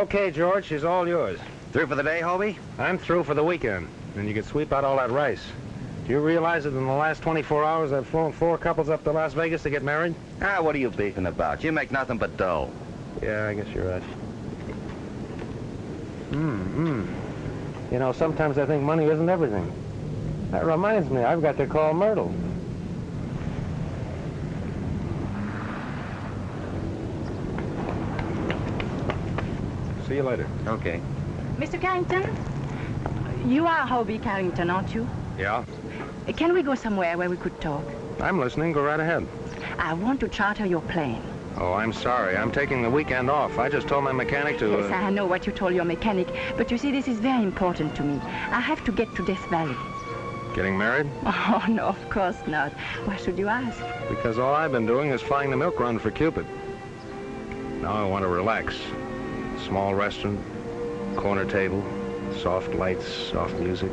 Okay, George, she's all yours. Through for the day, Hobie? I'm through for the weekend, and you can sweep out all that rice. Do you realize that in the last 24 hours I've flown 4 couples up to Las Vegas to get married? Ah, what are you beefing about? You make nothing but dough. Yeah, I guess you're right. You know, sometimes I think money isn't everything. That reminds me, I've got to call Myrtle. See you later. Okay. Mr. Carrington, you are Hobie Carrington, aren't you? Yeah? Can we go somewhere where we could talk? I'm listening. Go right ahead. I want to charter your plane. Oh, I'm sorry. I'm taking the weekend off. I just told my mechanic to... Yes, I know what you told your mechanic, but you see, this is very important to me. I have to get to Death Valley. Getting married? Oh, no, of course not. Why should you ask? Because all I've been doing is flying the milk run for Cupid. Now I want to relax. Small restaurant, corner table, soft lights, soft music,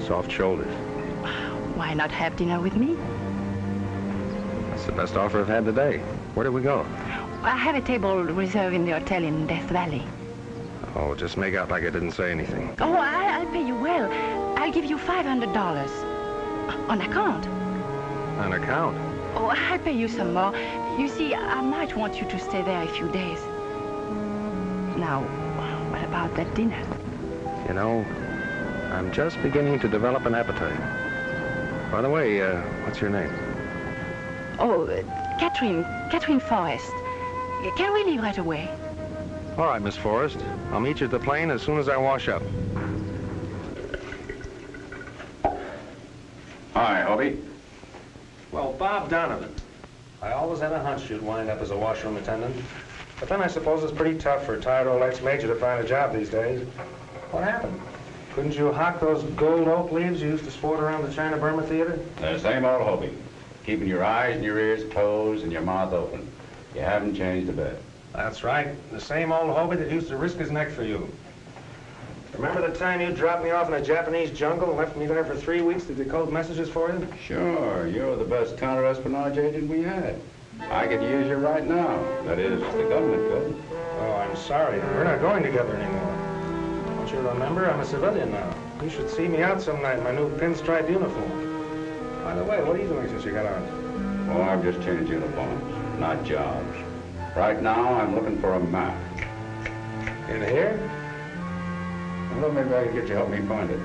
soft shoulders. Why not have dinner with me? That's the best offer I've had today. Where do we go? I have a table reserved in the hotel in Death Valley. Oh, just make out like I didn't say anything. Oh, I'll pay you well. I'll give you $500. On account. On account? Oh, I'll pay you some more. You see, I might want you to stay there a few days. Now, what about that dinner? You know, I'm just beginning to develop an appetite. By the way, what's your name? Oh, Catherine Forrest. Can we leave right away? All right, Miss Forrest. I'll meet you at the plane as soon as I wash up. Hi, Hobie. Well, Bob Donovan. I always had a hunch you'd wind up as a washroom attendant. But then I suppose it's pretty tough for a tired old ex-major to find a job these days. What happened? Couldn't you hawk those gold oak leaves you used to sport around the China Burma Theater? The same old Hobie. Keeping your eyes and your ears closed and your mouth open. You haven't changed a bit. That's right. The same old Hobie that used to risk his neck for you. Remember the time you dropped me off in a Japanese jungle and left me there for 3 weeks to decode messages for you? Sure, you're the best counter-espionage agent we had. I could use you right now. That is, the government could. Oh, I'm sorry. We're not going together anymore. Don't you remember? I'm a civilian now. You should see me out some night in my new pinstripe uniform. By the way, what are you doing since you got on? Oh, I've just changed uniforms, not jobs. Right now, I'm looking for a map. In here? Well, maybe I could get you to help me find it.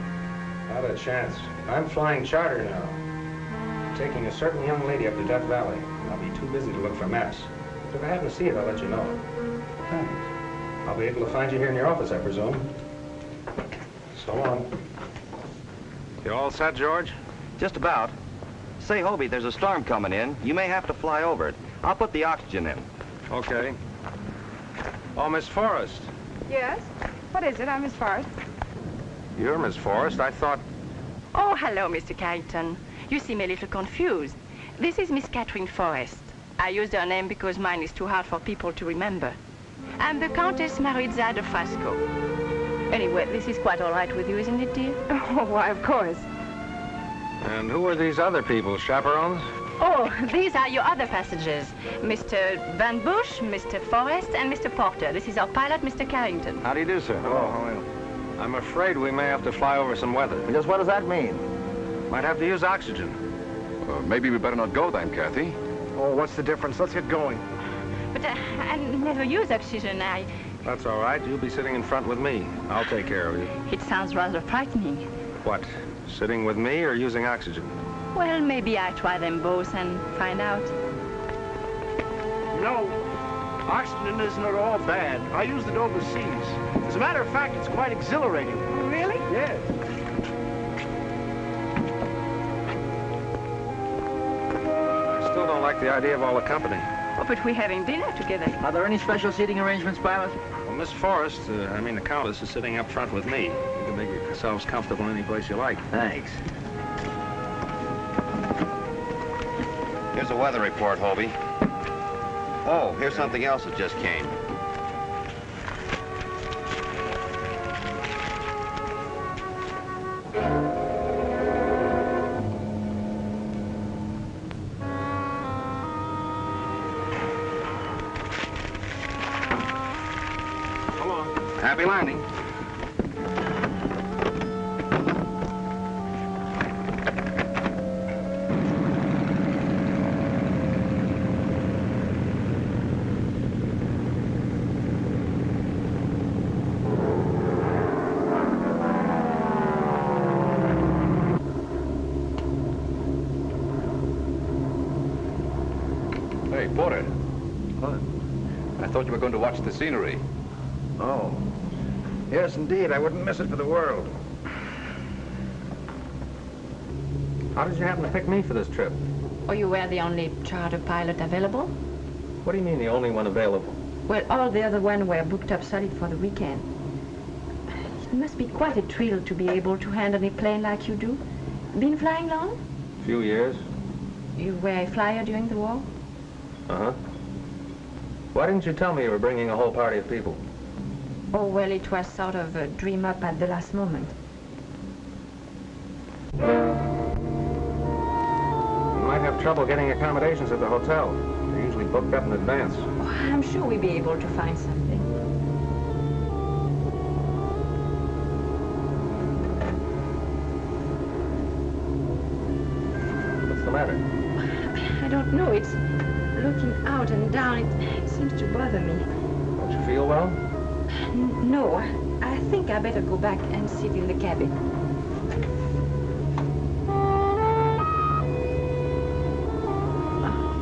Not a chance. I'm flying charter now. Taking a certain young lady up to Death Valley. I'll be too busy to look for maps. But if I happen to see it, I'll let you know. Thanks. I'll be able to find you here in your office, I presume. So long. You all set, George? Just about. Say, Hobie, there's a storm coming in. You may have to fly over it. I'll put the oxygen in. Okay. Oh, Miss Forrest. Yes? What is it? I'm Miss Forrest. You're Miss Forrest. I thought... Oh, hello, Mr. Carrington. You seem a little confused. This is Miss Catherine Forrest. I used her name because mine is too hard for people to remember. I'm the Countess Maritza de Frasco. Anyway, this is quite all right with you, isn't it, dear? Oh, why, of course. And who are these other people, chaperones? Oh, these are your other passengers. Mr. Van Bush, Mr. Forrest, and Mr. Porter. This is our pilot, Mr. Carrington. How do you do, sir? Oh, I'm afraid we may have to fly over some weather. Just what does that mean? Might have to use oxygen. Maybe we better not go then, Kathy. Oh, what's the difference? Let's get going. But I never use oxygen. That's all right. You'll be sitting in front with me. I'll take care of you. It sounds rather frightening. What? Sitting with me or using oxygen? Well, maybe I try them both and find out. You know, oxygen isn't at all bad. I used it overseas. As a matter of fact, it's quite exhilarating. Really? Yes. I still don't like the idea of all the company. Oh, but we're having dinner together. Are there any special seating arrangements, pilot? Well, Miss Forrest, the Countess, is sitting up front with me. You can make yourselves comfortable any place you like. Thanks. Here's a weather report, Hobie. Oh, here's something else that just came. Happy landing. Hey, Porter. What? I thought you were going to watch the scenery. Oh. Yes, indeed. I wouldn't miss it for the world. How did you happen to pick me for this trip? Oh, you were the only charter pilot available? What do you mean the only one available? Well, all the other ones were booked up solid for the weekend. It must be quite a thrill to be able to handle a plane like you do. Been flying long? A few years. You were a flyer during the war? Uh-huh. Why didn't you tell me you were bringing a whole party of people? Oh, well, it was sort of a dream up at the last moment. You might have trouble getting accommodations at the hotel. They're usually booked up in advance. Oh, I'm sure we'll be able to find something. What's the matter? I don't know. It's looking out and down. It seems to bother me. Don't you feel well? No, I think I better go back and sit in the cabin.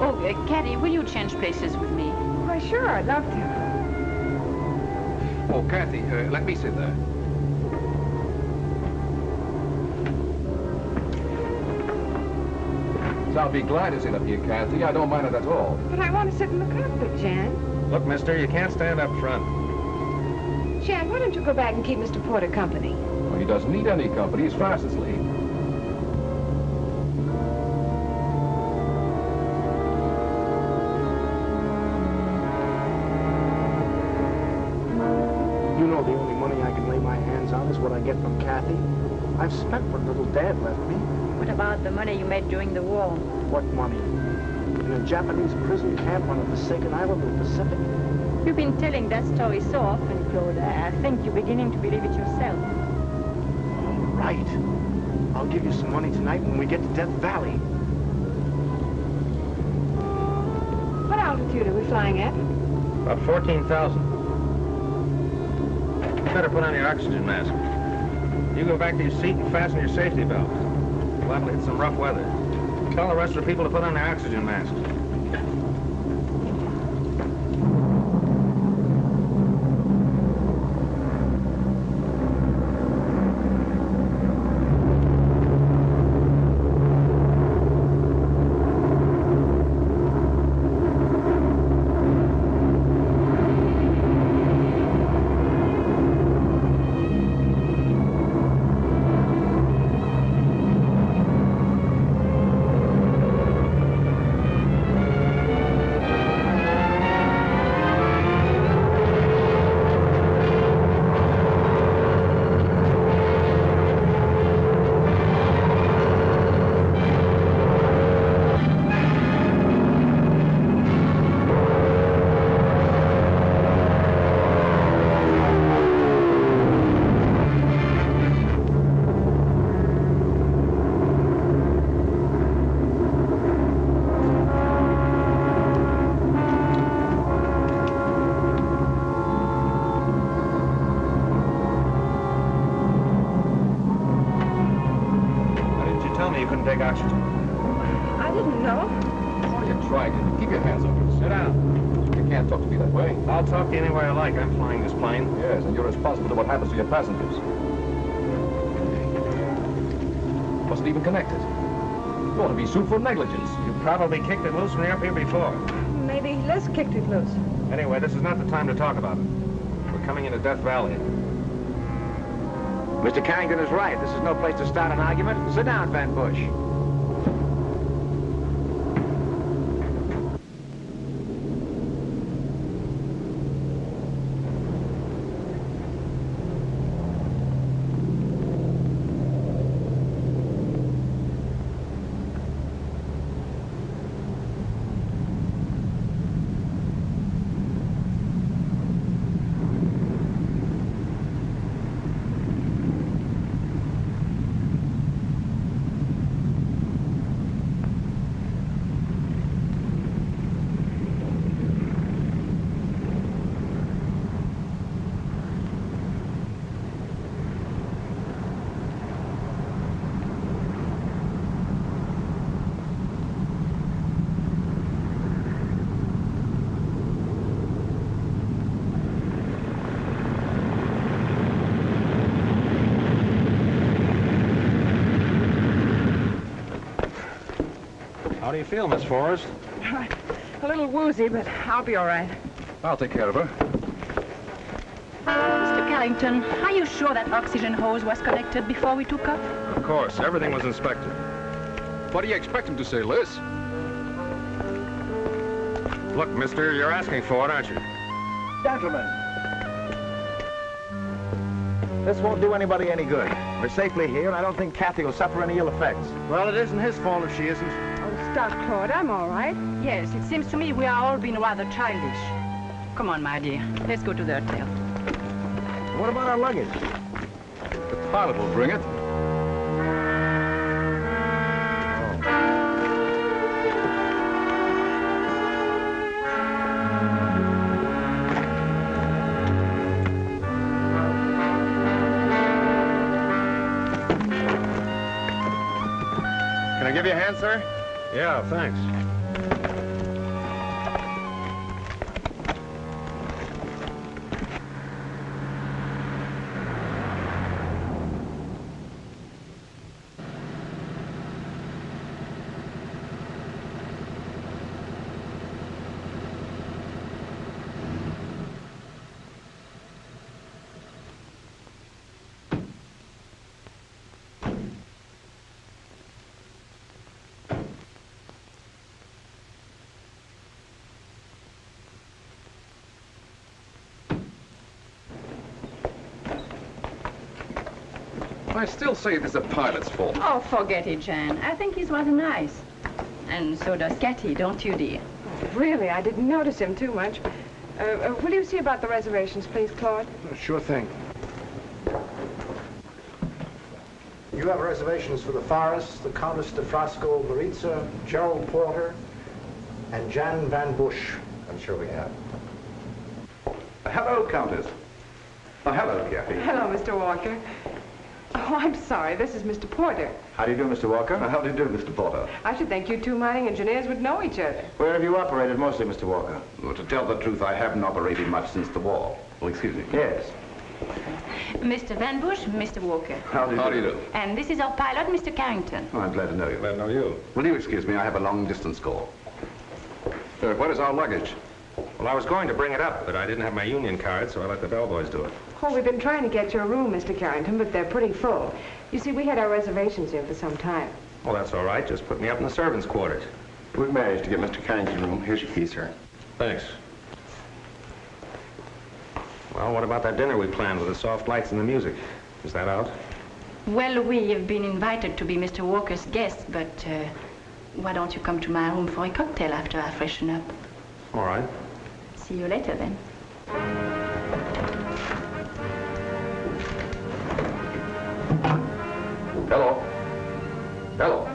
Oh, Caddy, will you change places with me? Why, sure, I'd love to. Oh, Kathy, let me sit there. I'll be glad to sit up here, Kathy. I don't mind it at all. But I want to sit in the cockpit, Jan. Look, mister, you can't stand up front. Jan, why don't you go back and keep Mr. Porter company? Well, he doesn't need any company. He's fast asleep. You know the only money I can lay my hands on is what I get from Kathy. I've spent what little Dad left me. What about the money you made during the war? What money? In a Japanese prison camp on a forsaken island in the Pacific. You've been telling that story so often, Claude. I think you're beginning to believe it yourself. All right. I'll give you some money tonight when we get to Death Valley. What altitude are we flying at? About 14,000. You better put on your oxygen mask. You go back to your seat and fasten your safety belt. We're liable to hit some rough weather. Tell the rest of the people to put on their oxygen masks. Take oxygen. I didn't know. Oh, you tried it. Keep your hands up. Sit down. You can't talk to me that way. I'll talk to you any way I like. I'm flying this plane. Yes, and you're responsible for what happens to your passengers. Wasn't even connected. You ought to be sued for negligence. You probably kicked it loose when you were up here before. Maybe Les kicked it loose. Anyway, this is not the time to talk about it. We're coming into Death Valley. Mr. Carrington is right. This is no place to start an argument. Sit down, Van Bush. How do you feel, Miss Forrest? A little woozy, but I'll be all right. I'll take care of her. Mr. Carrington, are you sure that oxygen hose was connected before we took off? Of course, everything was inspected. What do you expect him to say, Liz? Look, mister, you're asking for it, aren't you? Gentlemen, this won't do anybody any good. We're safely here, and I don't think Kathy will suffer any ill effects. Well, it isn't his fault if she isn't. Oh, stop, Claude. I'm all right. Yes, it seems to me we are all being rather childish. Come on, my dear. Let's go to the hotel. What about our luggage? The pilot will bring it. Can I give you a hand, sir? Yeah, thanks. I still say it is the pilot's fault. Oh, forget it, Jan. I think he's rather nice. And so does Kathy, don't you, dear? Really, I didn't notice him too much. Will you see about the reservations, please, Claude? Sure thing. You have reservations for the Forest, the Countess de Frasco Maritza, Gerald Porter, and Jan Van Bush. I'm sure we have. Hello, Countess. Oh, hello, Kathy. Hello, Mr. Walker. Oh, I'm sorry. This is Mr. Porter. How do you do, Mr. Walker? How do you do, Mr. Porter? I should think you two mining engineers would know each other. Where have you operated mostly, Mr. Walker? Well, to tell the truth, I haven't operated much since the war. Well, excuse me. Yes. Mr. Van Bush, Mr. Walker. How do you do? And this is our pilot, Mr. Carrington. Oh, I'm glad to know you. Glad to know you. Will you excuse me? I have a long-distance call. What is our luggage? Well, I was going to bring it up, but I didn't have my union card, so I let the bellboys do it. Oh, we've been trying to get you a room, Mr. Carrington, but they're pretty full. You see, we had our reservations here for some time. Well, that's all right. Just put me up in the servants' quarters. We've managed to get Mr. Carrington's room. Here's your key, sir. Thanks. Well, what about that dinner we planned with the soft lights and the music? Is that out? Well, we have been invited to be Mr. Walker's guests, but why don't you come to my room for a cocktail after I freshen up? All right. See you later, then. Hello. Hello.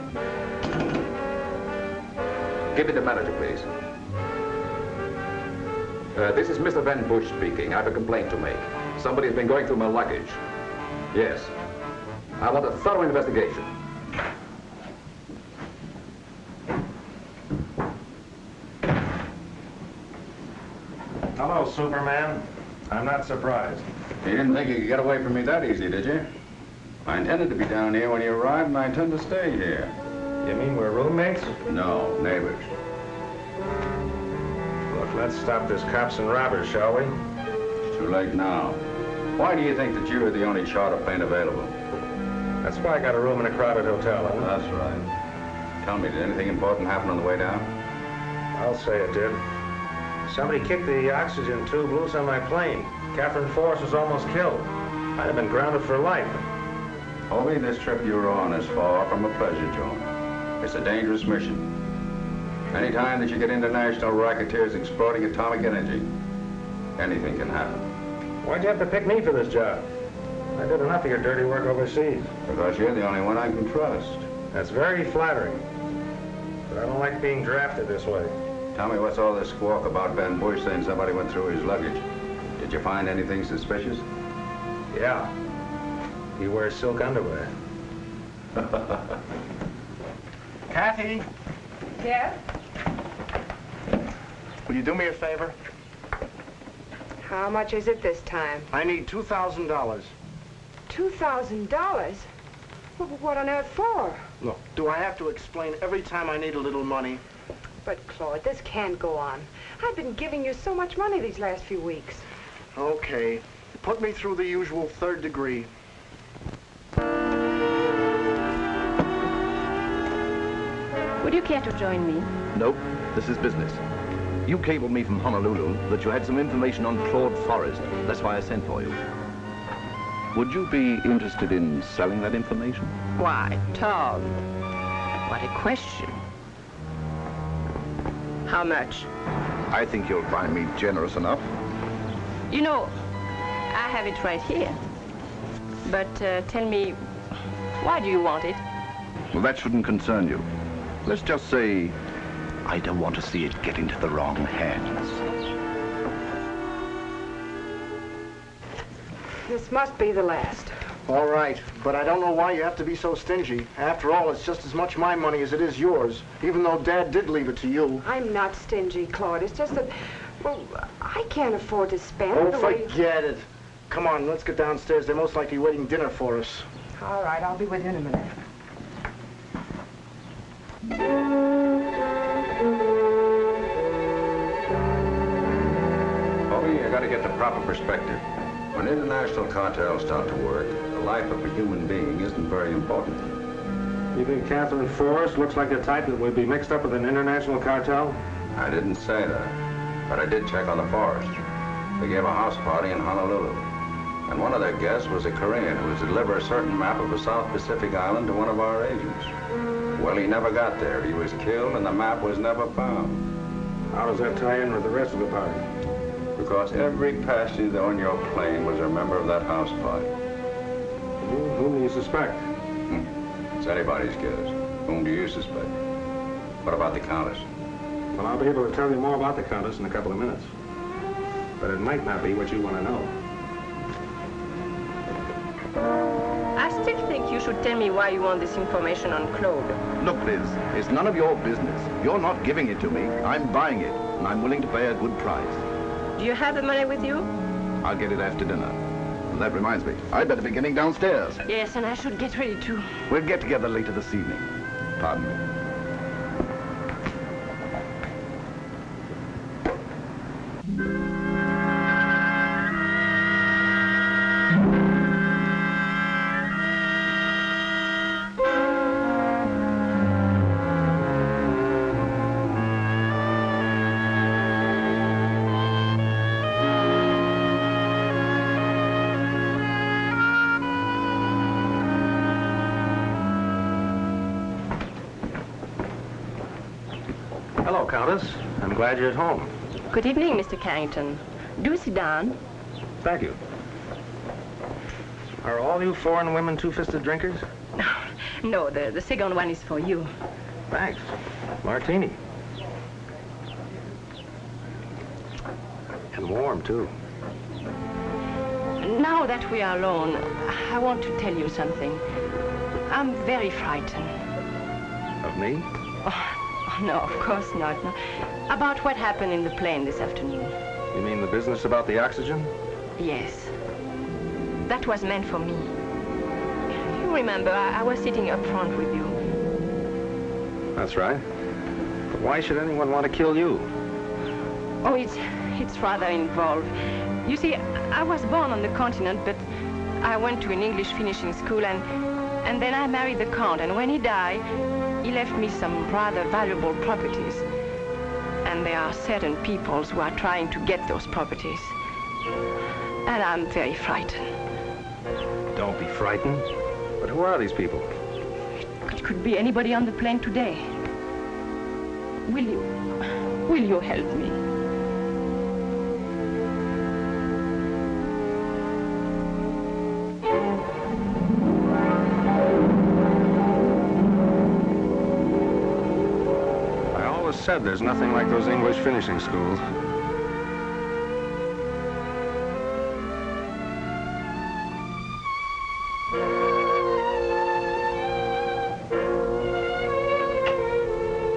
Give me the manager, please. This is Mr. Van Bush speaking. I have a complaint to make. Somebody's been going through my luggage. Yes. I want a thorough investigation. Hello, Superman. I'm not surprised. You didn't think you could get away from me that easy, did you? I intended to be down here when you arrived, and I intend to stay here. You mean we're roommates? No, neighbors. Look, let's stop this cops and robbers, shall we? It's too late now. Why do you think that you are the only charter plane available? That's why I got a room in a crowded hotel, huh? That's right. Tell me, did anything important happen on the way down? I'll say it did. Somebody kicked the oxygen tube loose on my plane. Catherine Forrest was almost killed. I'd have been grounded for life. Only this trip you're on is far from a pleasure, Joan. It's a dangerous mission. Any time that you get international racketeers exploiting atomic energy, anything can happen. Why'd you have to pick me for this job? I did enough of your dirty work overseas. Because you're the only one I can trust. That's very flattering. But I don't like being drafted this way. Tell me, what's all this squawk about Van Bush saying somebody went through his luggage? Did you find anything suspicious? Yeah. He wears silk underwear. Kathy, Yeah? will you do me a favor? How much is it this time? I need $2,000. $2,000? Well, what on earth for? Look, do I have to explain every time I need a little money? But, Claude, this can't go on. I've been giving you so much money these last few weeks. Okay. Put me through the usual 3rd degree. Would you care to join me? Nope, this is business. You cabled me from Honolulu that you had some information on Claude Forrest. That's why I sent for you. Would you be interested in selling that information? Why, Tom, what a question. How much? I think you'll find me generous enough. You know, I have it right here. But tell me, why do you want it? Well, that shouldn't concern you. Let's just say, I don't want to see it get into the wrong hands. This must be the last. All right, but I don't know why you have to be so stingy. After all, it's just as much my money as it is yours, even though Dad did leave it to you. I'm not stingy, Claude. It's just that, well, I can't afford to spend Oh, the way... forget it. Come on, let's get downstairs. They're most likely waiting dinner for us. All right, I'll be with you in a minute. Bobby, I gotta get the proper perspective. When international cartels start to work, the life of a human being isn't very important. You think Catherine Forrest looks like the type that would be mixed up with an international cartel? I didn't say that, but I did check on the Forrest. They gave a house party in Honolulu, and one of their guests was a Korean who was to deliver a certain map of a South Pacific island to one of our agents. Well, he never got there. He was killed, and the map was never found. How does that tie in with the rest of the party? Because every passenger on your plane was a member of that house party. Whom do you suspect? It's anybody's guess. Whom do you suspect? What about the Countess? Well, I'll be able to tell you more about the Countess in a couple of minutes. But it might not be what you want to know. I still think you should tell me why you want this information on Claude. Look, Liz, it's none of your business. You're not giving it to me. I'm buying it, and I'm willing to pay a good price. Do you have the money with you? I'll get it after dinner. And that reminds me, I'd better be getting downstairs. Yes, and I should get ready too. We'll get together later this evening. Pardon me. Hello, Countess. I'm glad you're at home. Good evening, Mr. Carrington. Do sit down. Thank you. Are all you foreign women two-fisted drinkers? No, the second one is for you. Thanks. Martini. And warm, too. Now that we are alone, I want to tell you something. I'm very frightened. Of me? Oh, no, of course not. No. About what happened in the plane this afternoon. You mean the business about the oxygen? Yes. That was meant for me. You remember, I was sitting up front with you. That's right. But why should anyone want to kill you? Oh, it's rather involved. You see, I was born on the continent, but I went to an English finishing school, and then I married the Count, and when he died, he left me some rather valuable properties. And there are certain peoples who are trying to get those properties. And I'm very frightened. Don't be frightened. But who are these people? It could be anybody on the plane today. Will you help me? I always said there's nothing like those English finishing schools.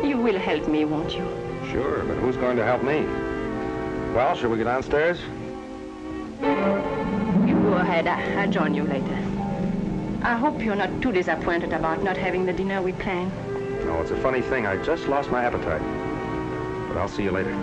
You will help me, won't you? Sure, but who's going to help me? Well, shall we get downstairs? You go ahead. I'll join you later. I hope you're not too disappointed about not having the dinner we planned. No, it's a funny thing. I just lost my appetite. But I'll see you later.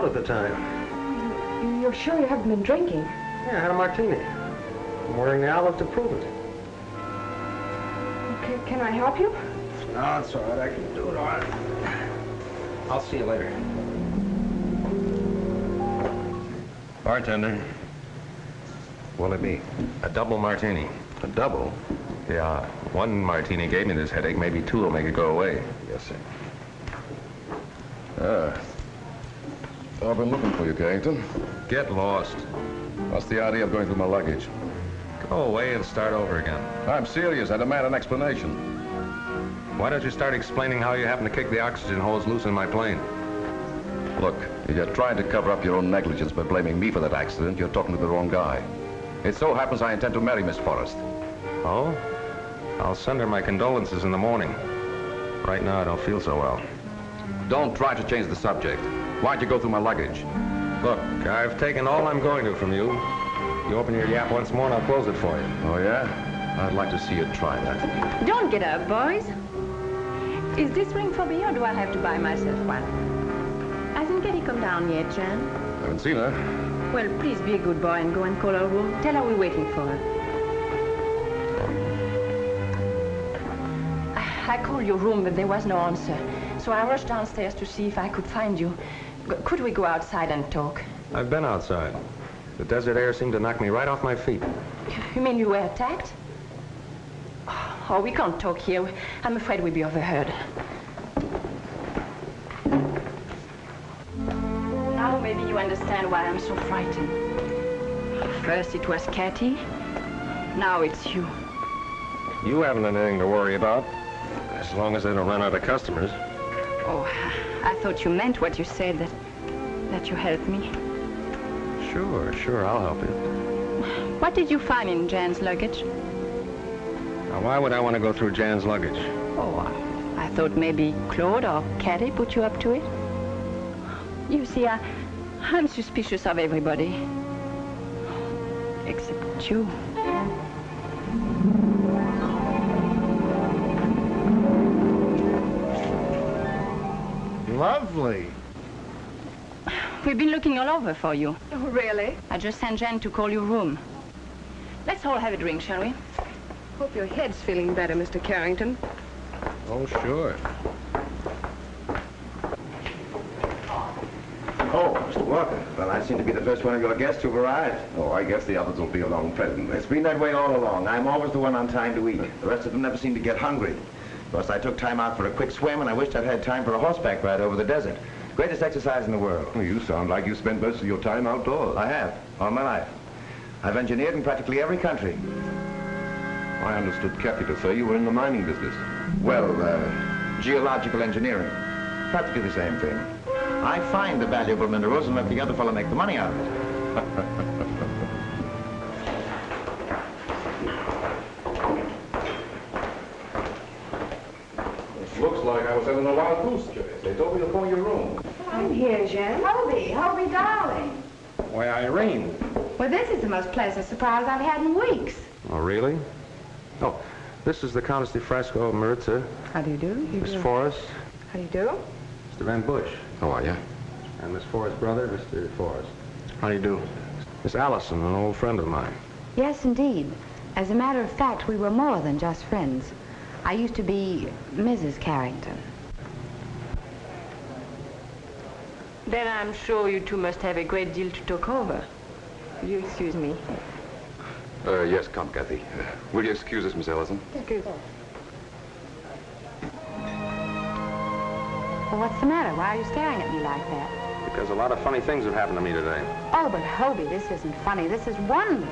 At the time. You're sure you haven't been drinking? Yeah, I had a martini. I'm wearing the olive to prove it. Okay, can I help you? No, it's all right. I can do it all right. I'll see you later. Bartender. What'll it be? A double martini. A double? Yeah, one martini gave me this headache. Maybe two will make it go away. Yes, sir. I've been looking for you, Carrington. Get lost. What's the idea of going through my luggage? Go away and start over again. I'm serious. I demand an explanation. Why don't you start explaining how you happen to kick the oxygen hose loose in my plane? Look, if you're trying to cover up your own negligence by blaming me for that accident, you're talking to the wrong guy. It so happens I intend to marry Miss Forrest. Oh? I'll send her my condolences in the morning. Right now, I don't feel so well. Don't try to change the subject. Why'd you go through my luggage? Look, I've taken all I'm going to from you. You open your yap once more and I'll close it for you. Oh, yeah? I'd like to see you try that. Don't get up, boys. Is this ring for me or do I have to buy myself one? Hasn't Getty come down yet, Jan? Haven't seen her. Well, please be a good boy and go and call her room. Tell her we're waiting for her. I called your room, but there was no answer. So I rushed downstairs to see if I could find you. Could we go outside and talk? I've been outside. The desert air seemed to knock me right off my feet. You mean you were attacked? Oh, we can't talk here. I'm afraid we'll be overheard. Now maybe you understand why I'm so frightened. First it was Cathy. Now it's you. You haven't anything to worry about. As long as they don't run out of customers. Oh, I thought you meant what you said, that you helped me. Sure, I'll help you. What did you find in Jan's luggage? Now, why would I want to go through Jan's luggage? Oh, I thought maybe Claude or Cathy put you up to it. You see, I'm suspicious of everybody. Except you. Lovely. We've been looking all over for you. Oh, really? I just sent Jan to call your room. Let's all have a drink, shall we? Hope your head's feeling better, Mr. Carrington. Oh, sure. Oh, Mr. Walker. Well, I seem to be the first one of your guests who've arrived. Oh, I guess the others will be along presently. It's been that way all along. I'm always the one on time to eat. The rest of them never seem to get hungry. Plus, I took time out for a quick swim, and I wished I'd had time for a horseback ride over the desert. Greatest exercise in the world. Well, you sound like you spent most of your time outdoors. I have, all my life. I've engineered in practically every country. I understood Cathy to say you were in the mining business. Well, geological engineering. Practically the same thing. I find the valuable minerals and let the other fellow make the money out of it. Looks like I was having a wild goose chase. They told me to phone your room. I'm here, Jen. Hobie, darling. Why, Irene. Well, this is the most pleasant surprise I've had in weeks. Oh, really? Oh, this is the Countess de Frasco of Maritza. How do you do? Miss Forrest. How do you do? Mr. Van Bush. How are you? And Miss Forrest's brother, Mr. Forrest. How do you do? Miss Allison, an old friend of mine. Yes, indeed. As a matter of fact, we were more than just friends. I used to be Mrs. Carrington. Then I'm sure you two must have a great deal to talk over. Will you excuse me? Yes, come, Cathy. Will you excuse us, Miss Ellison? Thank you. Well, what's the matter? Why are you staring at me like that? Because a lot of funny things have happened to me today. Oh, but Hobie, this isn't funny. This is wonderful.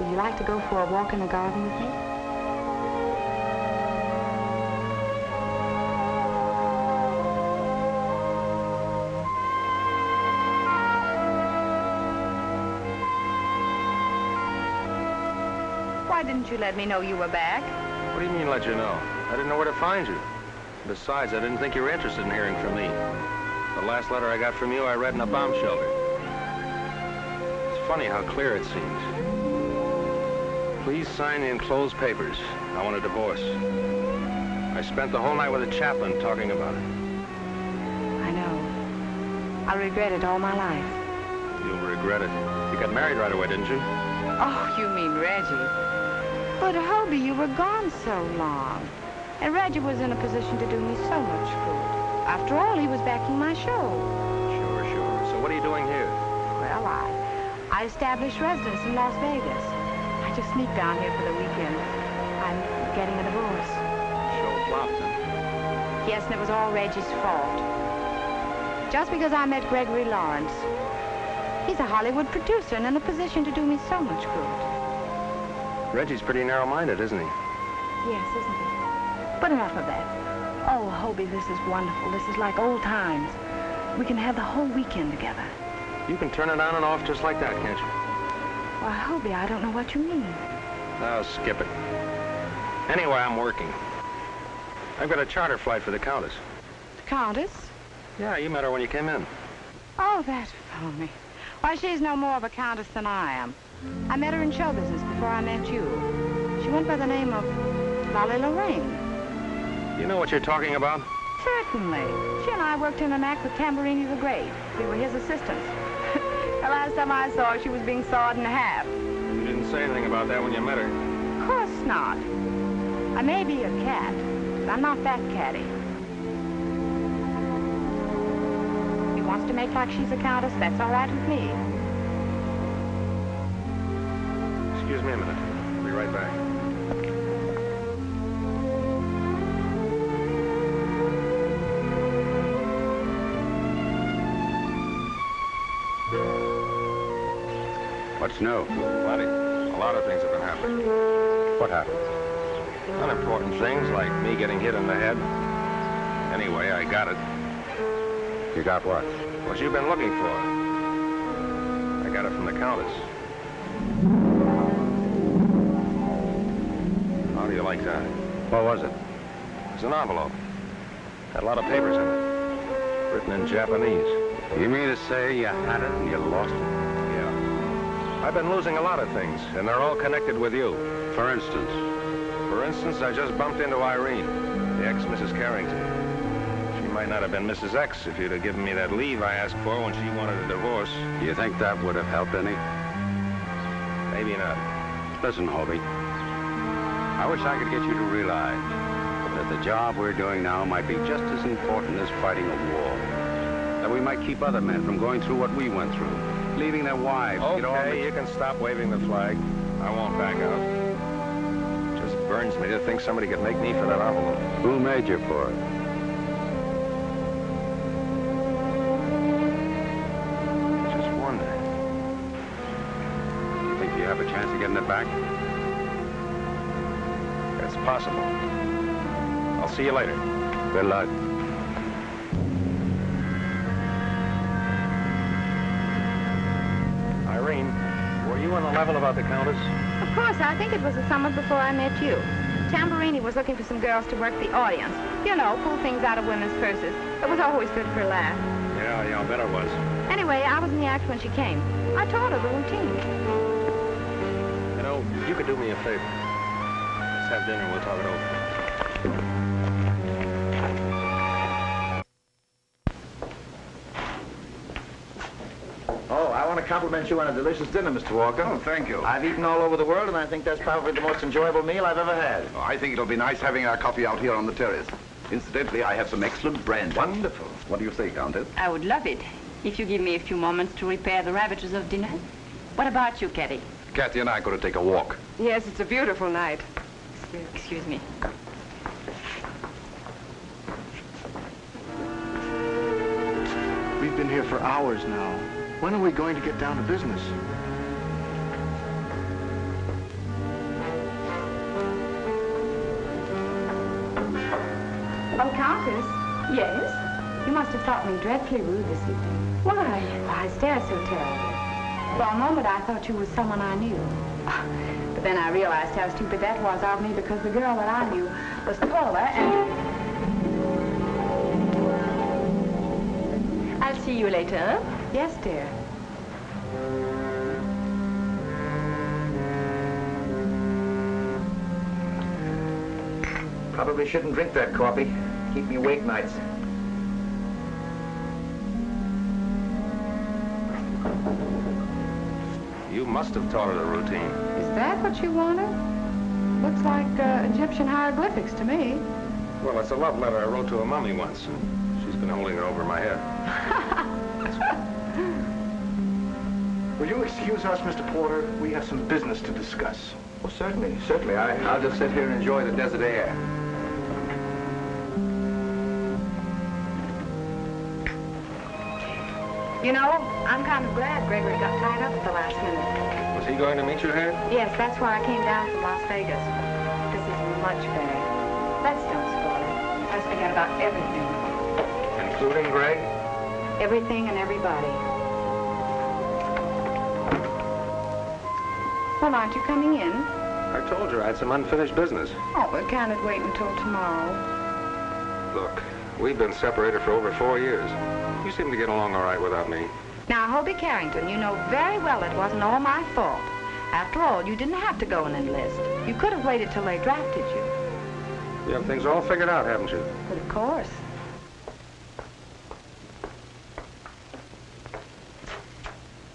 Would you like to go for a walk in the garden with me? Why didn't you let me know you were back? What do you mean, let you know? I didn't know where to find you. Besides, I didn't think you were interested in hearing from me. The last letter I got from you, I read in a bomb shelter. It's funny how clear it seems. Please sign the enclosed papers. I want a divorce. I spent the whole night with a chaplain talking about it. I know. I'll regret it all my life. You'll regret it. You got married right away, didn't you? Oh, you mean Reggie. But, Hobie, you were gone so long. And Reggie was in a position to do me so much good. After all, he was backing my show. Sure. So what are you doing here? Well, I established residence in Las Vegas. I just sneaked down here for the weekend. I'm getting a divorce. Show flopped, huh? Yes, and it was all Reggie's fault. Just because I met Gregory Lawrence. He's a Hollywood producer and in a position to do me so much good. Reggie's pretty narrow-minded, isn't he? Yes, isn't he? But enough of that. Oh, Hobie, this is wonderful. This is like old times. We can have the whole weekend together. You can turn it on and off just like that, can't you? Why, Hobie, I don't know what you mean. No, skip it. Anyway, I'm working. I've got a charter flight for the Countess. The Countess? Yeah, you met her when you came in. Oh, that's phony. Why, she's no more of a countess than I am. I met her in show business before I met you. She went by the name of Lolly Lorraine. You know what you're talking about? Certainly. She and I worked in an act with Tamburini the Great. We were his assistants. The last time I saw her, she was being sawed in half. You didn't say anything about that when you met her. Of course not. I may be a cat, but I'm not that catty. He wants to make like she's a countess, that's all right with me. Excuse me a minute. I'll be right back. What's new? Plenty. A lot of things have been happening. What happened? Unimportant things like me getting hit in the head. Anyway, I got it. You got what? What you've been looking for. I got it from the Countess. How do you like that? What was it? It's an envelope. Had a lot of papers in it. Written in Japanese. You mean to say you had it and you lost it? Yeah. I've been losing a lot of things, and they're all connected with you. For instance? For instance, I just bumped into Irene, the ex-Mrs. Carrington. She might not have been Mrs. X if you'd have given me that leave I asked for when she wanted a divorce. Do you think that would have helped any? Maybe not. Listen, Hobie. I wish I could get you to realize that the job we're doing now might be just as important as fighting a war. That we might keep other men from going through what we went through, leaving their wives. Okay, you can stop waving the flag. I won't back out. It just burns me to think somebody could make me for that envelope. Who made you for it? Just wonder. You think you have a chance of getting it back? It's possible. I'll see you later. Good luck. Irene, were you on the level about the Countess? Of course, I think it was the summer before I met you. Tamburini was looking for some girls to work the audience. You know, pull things out of women's purses. It was always good for a laugh. Yeah, I bet it was. Anyway, I was in the act when she came. I told her the routine. You know, you could do me a favor. Let's have dinner and we'll talk it over. Oh, I want to compliment you on a delicious dinner, Mr. Walker. Oh, thank you. I've eaten all over the world, and I think that's probably the most enjoyable meal I've ever had. Oh, I think it'll be nice having our coffee out here on the terrace. Incidentally, I have some excellent brandy. Wonderful. What do you say, Countess? I would love it if you give me a few moments to repair the ravages of dinner. What about you, Kathy? Kathy and I are going to take a walk. Yes, it's a beautiful night. Excuse me. We've been here for hours now. When are we going to get down to business? Countess? Yes? You must have thought me dreadfully rude this evening. Why? I stare so terribly. For a moment, I thought you was someone I knew. But then I realized how stupid that was of me because the girl that I knew was taller and... I'll see you later. Yes, dear. Probably shouldn't drink that coffee. Keep me awake nights. You must have taught her the routine. Is that what you wanted? Looks like Egyptian hieroglyphics to me. Well, it's a love letter I wrote to a mummy once, and she's been holding it over my head. Will you excuse us, Mr. Porter? We have some business to discuss. Oh, certainly, certainly. I'll just sit here and enjoy the desert air. You know, I'm kind of glad Gregory got tied up at the last minute. Was he going to meet you here? Yes, that's why I came down from Las Vegas. This is much better. Let's don't spoil it. Let's forget about everything. Including Gregg? Everything and everybody. Well, aren't you coming in? I told you I had some unfinished business. Oh, but can't it wait until tomorrow? Look, we've been separated for over 4 years. You seem to get along all right without me. Now, Hobie Carrington, you know very well it wasn't all my fault. After all, you didn't have to go and enlist. You could have waited till they drafted you. You have things all figured out, haven't you? But of course.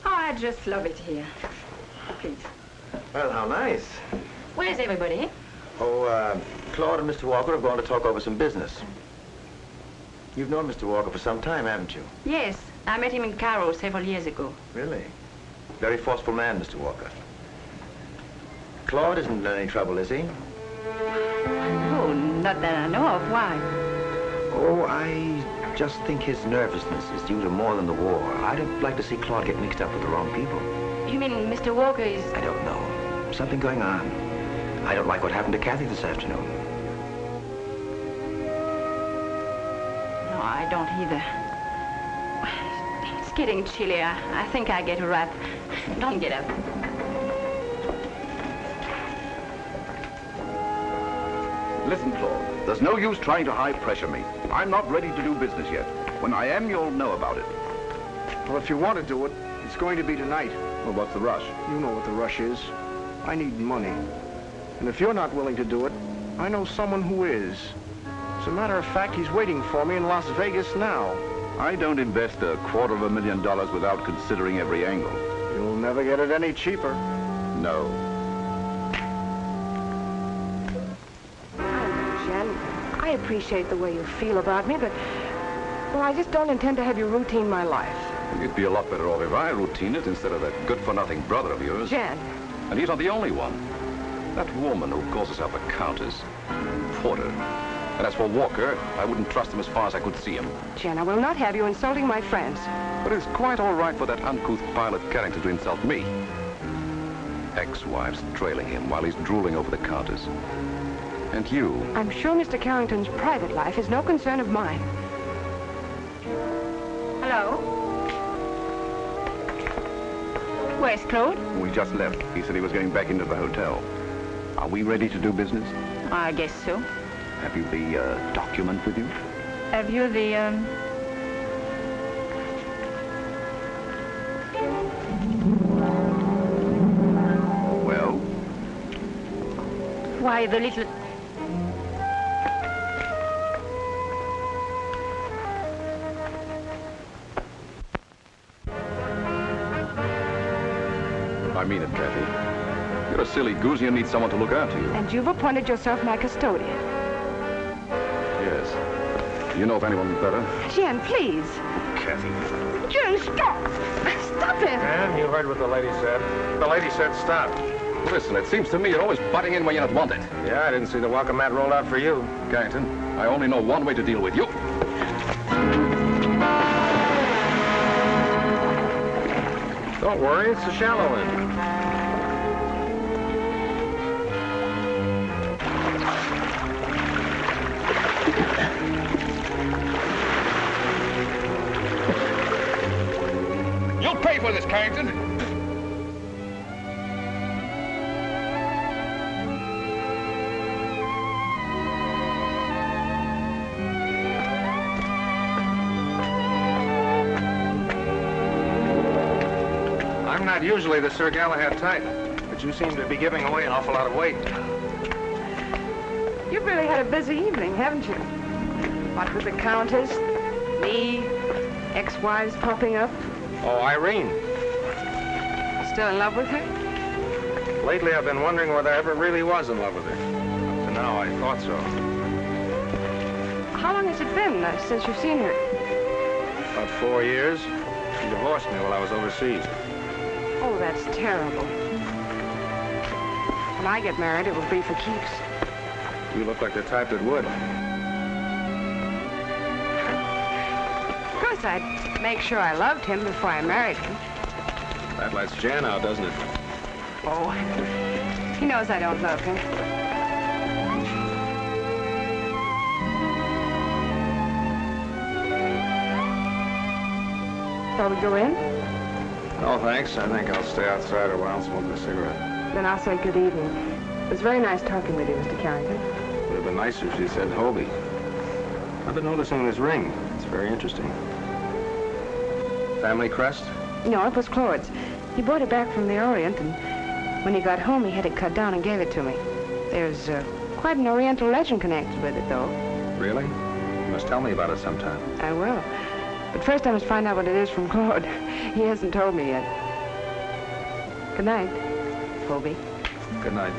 Oh, I just love it here. Please. Well, how nice. Where's everybody? Oh, Claude and Mr. Walker are going to talk over some business. You've known Mr. Walker for some time, haven't you? Yes, I met him in Cairo several years ago. Really? Very forceful man, Mr. Walker. Claude isn't in any trouble, is he? Oh, not that I know of. Why? Oh, I just think his nervousness is due to more than the war. I don't like to see Claude get mixed up with the wrong people. You mean Mr. Walker is... I don't know. Something going on. I don't like what happened to Kathy this afternoon. No, I don't either. It's getting chilly. I think I get a wrap. Don't get up. Listen, Claude, there's no use trying to high-pressure me. I'm not ready to do business yet. When I am, you'll know about it. Well, if you want to do it, it's going to be tonight. Well, what's the rush? You know what the rush is. I need money. And if you're not willing to do it, I know someone who is. As a matter of fact, he's waiting for me in Las Vegas now. I don't invest $250,000 without considering every angle. You'll never get it any cheaper. No. Jen, I appreciate the way you feel about me, but, well, I just don't intend to have you routine my life. You'd be a lot better off if I routine it instead of that good-for-nothing brother of yours. Jen. And he's not the only one. That woman who calls herself a countess, Porter. And as for Walker, I wouldn't trust him as far as I could see him. Jen, I will not have you insulting my friends. But it's quite all right for that uncouth pilot Carrington to insult me. Ex-wives trailing him while he's drooling over the countess. And you... I'm sure Mr. Carrington's private life is no concern of mine. Hello? Where's Claude? We just left. He said he was going back into the hotel. Are we ready to do business? I guess so. Have you the document with you? Have you the, Well? Why, the little... I mean it, Kathy. You're a silly goose. You need someone to look after you. And you've appointed yourself my custodian. Yes. Do you know of anyone better? Jen, please. Kathy. Jen, stop! Stop it! And you heard what the lady said. The lady said stop. Listen, it seems to me you're always butting in when you're not wanted. Yeah, I didn't see the welcome mat rolled out for you. Carrington, I only know one way to deal with you. Don't worry, it's the shallow end. You'll pay for this, Carrington. I'm not usually the Sir Galahad type, but you seem to be giving away an awful lot of weight. You've really had a busy evening, haven't you? What with the Countess, me, ex-wives popping up. Oh, Irene. Still in love with her? Lately, I've been wondering whether I ever really was in love with her. Up to now, I thought so. How long has it been since you've seen her? About 4 years. She divorced me while I was overseas. Oh, that's terrible. When I get married, it will be for keeps. You look like the type that would. Of course, I'd make sure I loved him before I married him. That lets Jan out, doesn't it? Oh, he knows I don't love him. Shall we go in? No, thanks. I think I'll stay outside a while and smoke a cigarette. Then I'll say good evening. It was very nice talking with you, Mr. Carrington. Would have been nicer if she said Hobie. I've been noticing this ring. It's very interesting. Family crest? No, it was Claude's. He brought it back from the Orient, and when he got home, he had it cut down and gave it to me. There's quite an Oriental legend connected with it, though. Really? You must tell me about it sometime. I will. But first I must find out what it is from Claude. He hasn't told me yet. Good night, Hobie. Good night.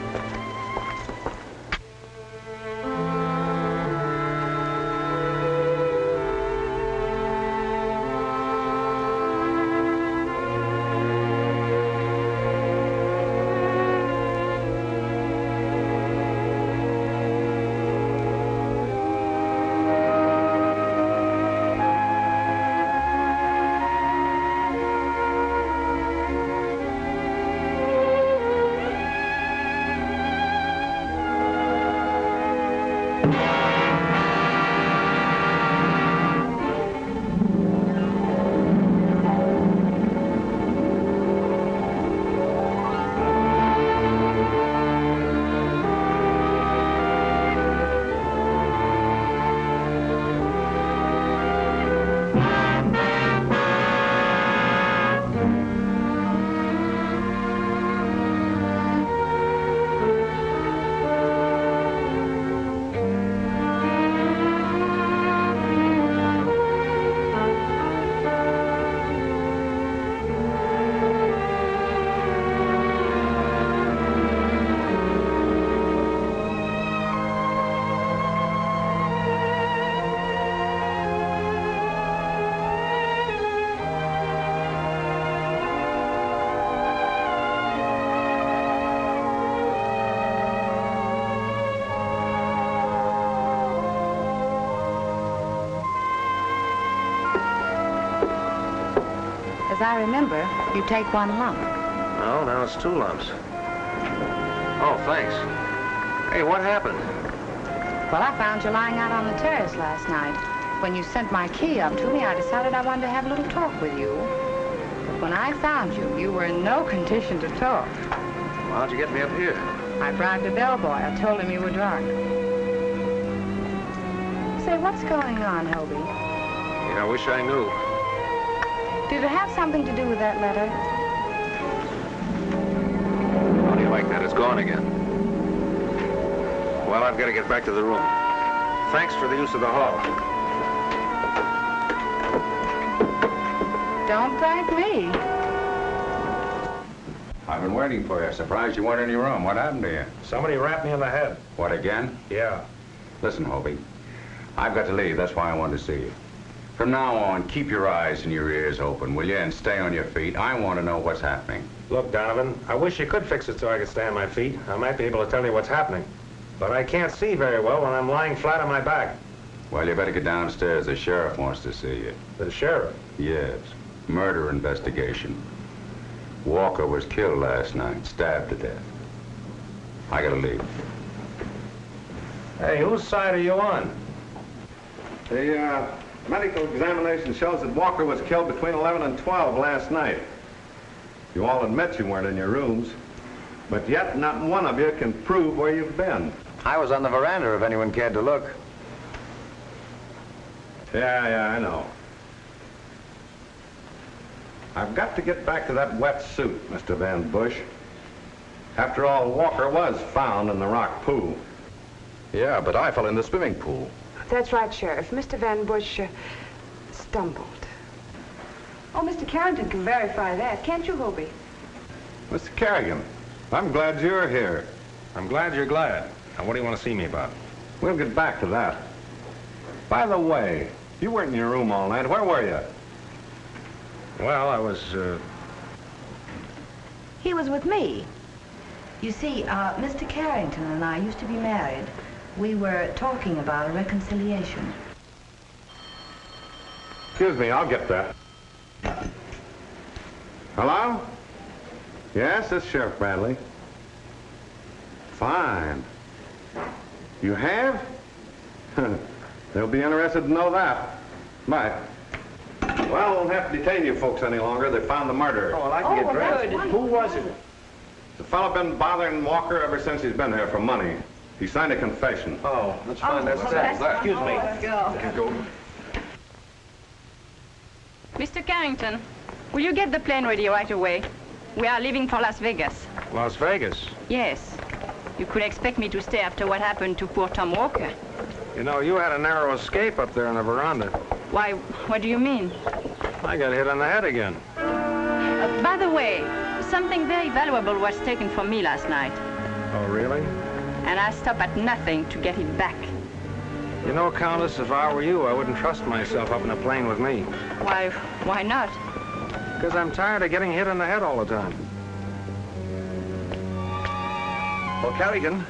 As I remember, you take one lump. No, now it's 2 lumps. Oh, thanks. Hey, what happened? Well, I found you lying out on the terrace last night. When you sent my key up to me, I decided I wanted to have a little talk with you. But when I found you, you were in no condition to talk. Well, how'd you get me up here? I bribed a bellboy. I told him you were drunk. Say, what's going on, Hobie? Yeah, I wish I knew. Did it have something to do with that letter? How do you like that? It's gone again. Well, I've got to get back to the room. Thanks for the use of the hall. Don't thank me. I've been waiting for you. Surprised you weren't in your room. What happened to you? Somebody rapped me on the head. What, again? Yeah. Listen, Hobie. I've got to leave. That's why I wanted to see you. From now on, keep your eyes and your ears open, will you? And stay on your feet. I want to know what's happening. Look, Donovan, I wish you could fix it so I could stay on my feet. I might be able to tell you what's happening. But I can't see very well when I'm lying flat on my back. Well, you better get downstairs. The sheriff wants to see you. The sheriff? Yes. Murder investigation. Walker was killed last night, stabbed to death. I gotta leave. Hey, whose side are you on? Medical examination shows that Walker was killed between 11 and 12 last night. You all admit you weren't in your rooms, but yet not one of you can prove where you've been. I was on the veranda if anyone cared to look. Yeah, I know. I've got to get back to that wet suit, Mr. Van Bush. After all, Walker was found in the rock pool. Yeah, but I fell in the swimming pool. That's right, Sheriff. Mr. Van Bush stumbled. Oh, Mr. Carrington can verify that. Can't you, Hobie? Mr. Kerrigan, I'm glad you're here. I'm glad you're glad. Now, what do you want to see me about? We'll get back to that. By the way, you weren't in your room all night. Where were you? Well, I was, He was with me. You see, Mr. Carrington and I used to be married. We were talking about a reconciliation. Excuse me, I'll get that. Hello? Yes, it's Sheriff Bradley. Fine. You have? They'll be interested to know that. Bye. Well, I won't have to detain you folks any longer. They found the murderer. Oh, well, I can get dressed. Who was it? The fellow been bothering Walker ever since he's been here for money. He signed a confession. Oh, let's find that. Excuse me. Let's go. Mr. Carrington, will you get the plane ready right away? We are leaving for Las Vegas. Las Vegas. Yes. You could expect me to stay after what happened to poor Tom Walker. You know, you had a narrow escape up there on the veranda. Why, what do you mean? I got hit on the head again. By the way, something very valuable was taken from me last night. Oh, really? And I stopped at nothing to get it back. You know, Countess, if I were you, I wouldn't trust myself up in a plane with me. Why not? Because I'm tired of getting hit on the head all the time. Well, Carrigan,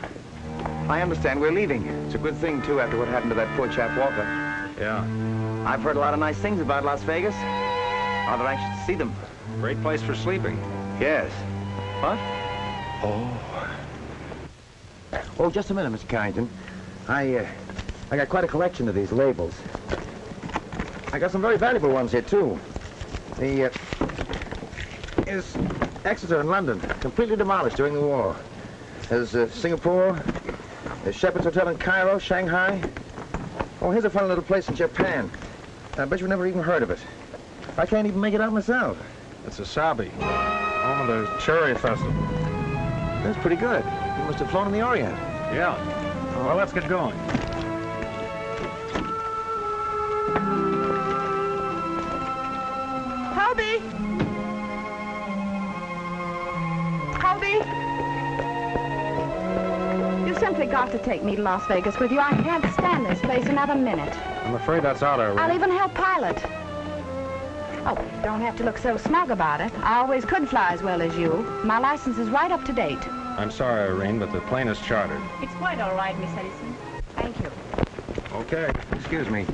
I understand we're leaving. It's a good thing, too, after what happened to that poor chap Walker. Yeah. I've heard a lot of nice things about Las Vegas. Rather anxious to see them. Great place for sleeping. Yes. What? Oh, just a minute, Mr. Carrington. I got quite a collection of these labels. I got some very valuable ones here, too. Here's Exeter and London, completely demolished during the war. There's Singapore, there's Shepherd's Hotel in Cairo, Shanghai. Oh, here's a fun little place in Japan. I bet you've never even heard of it. I can't even make it out myself. It's Asabi, home of the Cherry Festival. That's pretty good. You must have flown in the Orient. Yeah. Well, let's get going. Hobie! Hobie! You simply got to take me to Las Vegas with you. I can't stand this place another minute. I'm afraid that's out of I'll even help pilot. Oh, don't have to look so smug about it. I always could fly as well as you. My license is right up to date. I'm sorry, Irene, but the plane is chartered. It's quite all right, Miss Ellison. Thank you. Okay. Excuse me.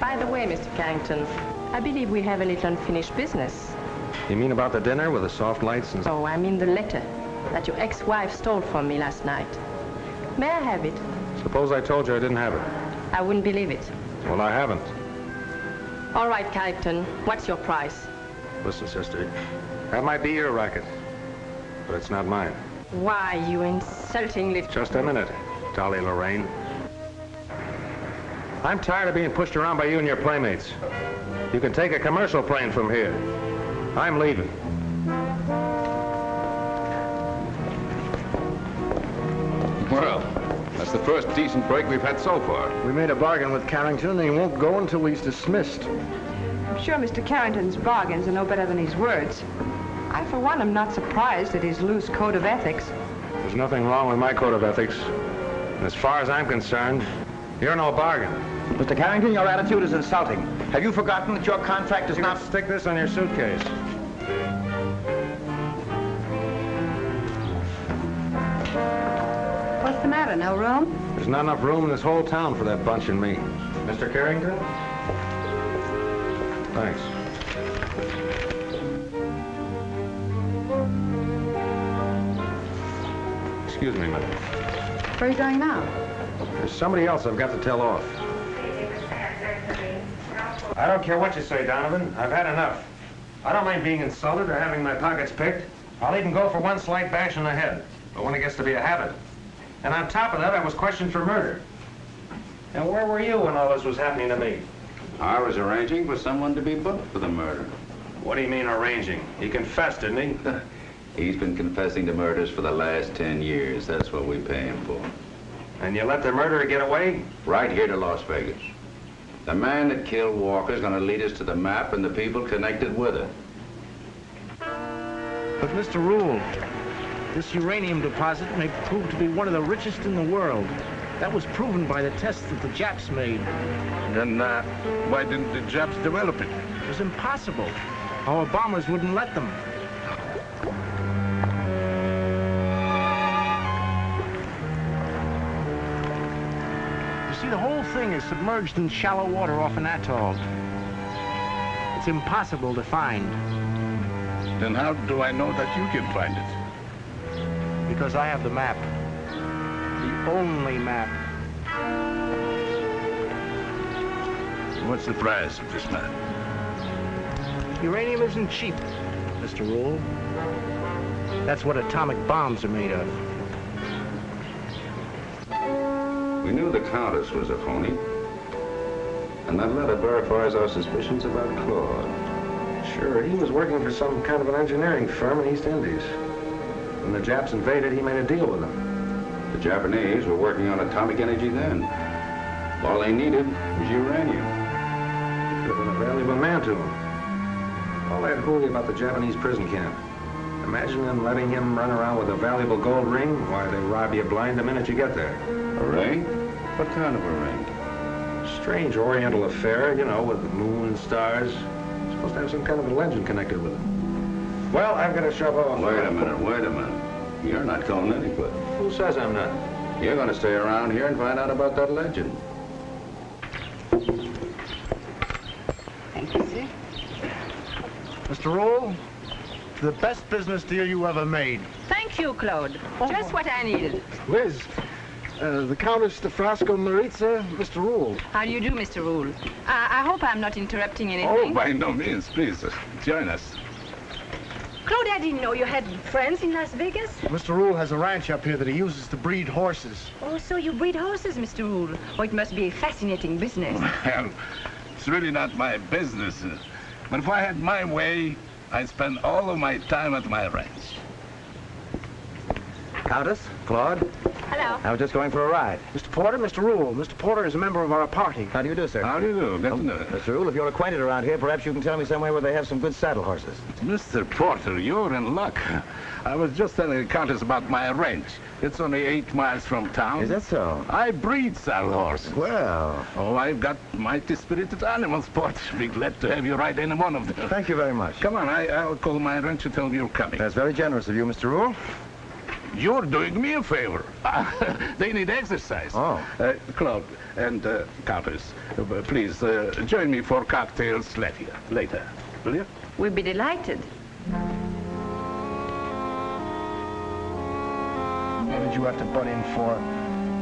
By the way, Mr. Carrington, I believe we have a little unfinished business. You mean about the dinner with the soft lights and... Oh, I mean the letter that your ex-wife stole from me last night. May I have it? Suppose I told you I didn't have it. I wouldn't believe it. Well, I haven't. All right, Carrington, what's your price? Listen, sister, that might be your racket, but it's not mine. Why, you insulting little... Just a minute, Dolly Lorraine. I'm tired of being pushed around by you and your playmates. You can take a commercial plane from here. I'm leaving. the first decent break we've had so far. We made a bargain with Carrington, and he won't go until he's dismissed. I'm sure Mr. Carrington's bargains are no better than his words. I, for one, am not surprised at his loose code of ethics. There's nothing wrong with my code of ethics. And as far as I'm concerned, you're no bargain. Mr. Carrington, your attitude is insulting. Have you forgotten that your contract is not... Stick this on your suitcase. What's the matter, no room? There's not enough room in this whole town for that bunch and me. Mr. Carrington? Thanks. Excuse me a minute. Where are you going now? There's somebody else I've got to tell off. I don't care what you say, Donovan. I've had enough. I don't mind being insulted or having my pockets picked. I'll even go for one slight bash in the head. But when it gets to be a habit. And on top of that, I was questioned for murder. And where were you when all this was happening to me? I was arranging for someone to be booked for the murder. What do you mean arranging? He confessed, didn't he? He's been confessing to murders for the last 10 years. That's what we pay him for. And you let the murderer get away? Right here to Las Vegas. The man that killed Walker's gonna lead us to the map and the people connected with it. But, Mr. Rule, this uranium deposit may prove to be one of the richest in the world. That was proven by the tests that the Japs made. Then why didn't the Japs develop it? It was impossible. Our bombers wouldn't let them. You see, the whole thing is submerged in shallow water off an atoll. It's impossible to find. Then how do I know that you can find it? Because I have the map. The only map. What's the price of this map? Uranium isn't cheap, Mr. Rule. That's what atomic bombs are made of. We knew the Countess was a phony. And that letter verifies our suspicions about Claude. Sure, he was working for some kind of an engineering firm in East Indies. When the Japs invaded, he made a deal with them. The Japanese were working on atomic energy then. All they needed was uranium. He could have been a valuable man to him. All that hooey about the Japanese prison camp. Imagine them letting him run around with a valuable gold ring. Why, they rob you blind the minute you get there. A ring? What kind of a ring? Strange oriental affair, you know, with the moon and stars. Supposed to have some kind of a legend connected with it. Well, I've got to shove off. Wait a minute. You're not going anywhere. Who says I'm not? You're going to stay around here and find out about that legend. Thank you, sir. Mr. Rule, the best business deal you ever made. Thank you, Claude. Just what I needed. Liz, the Countess de Frasco Maritza, Mr. Rule. How do you do, Mr. Rule? I hope I'm not interrupting anything. Oh, by no means. Please, join us. Claude, I didn't know you had friends in Las Vegas. Mr. Rule has a ranch up here that he uses to breed horses. Oh, so you breed horses, Mr. Rule. Oh, it must be a fascinating business. Well, it's really not my business. But if I had my way, I'd spend all of my time at my ranch. Countess, Claude. Hello. I was just going for a ride. Mr. Porter, Mr. Rule. Mr. Porter is a member of our party. How do you do, sir? How do you do? Good to know. Mr. Rule, if you're acquainted around here, perhaps you can tell me somewhere where they have some good saddle horses. Mr. Porter, you're in luck. I was just telling the Countess about my ranch. It's only 8 miles from town. Is that so? I breed saddle horses. Well. Oh, I've got mighty spirited animals, Port. Be glad to have you ride any one of them. Thank you very much. Come on, I'll call my ranch and tell them you're coming. That's very generous of you, Mr. Rule. You're doing me a favor. They need exercise. Oh. Claude and Countess, please join me for cocktails later. Will you? We'll be delighted. What did you have to butt in for?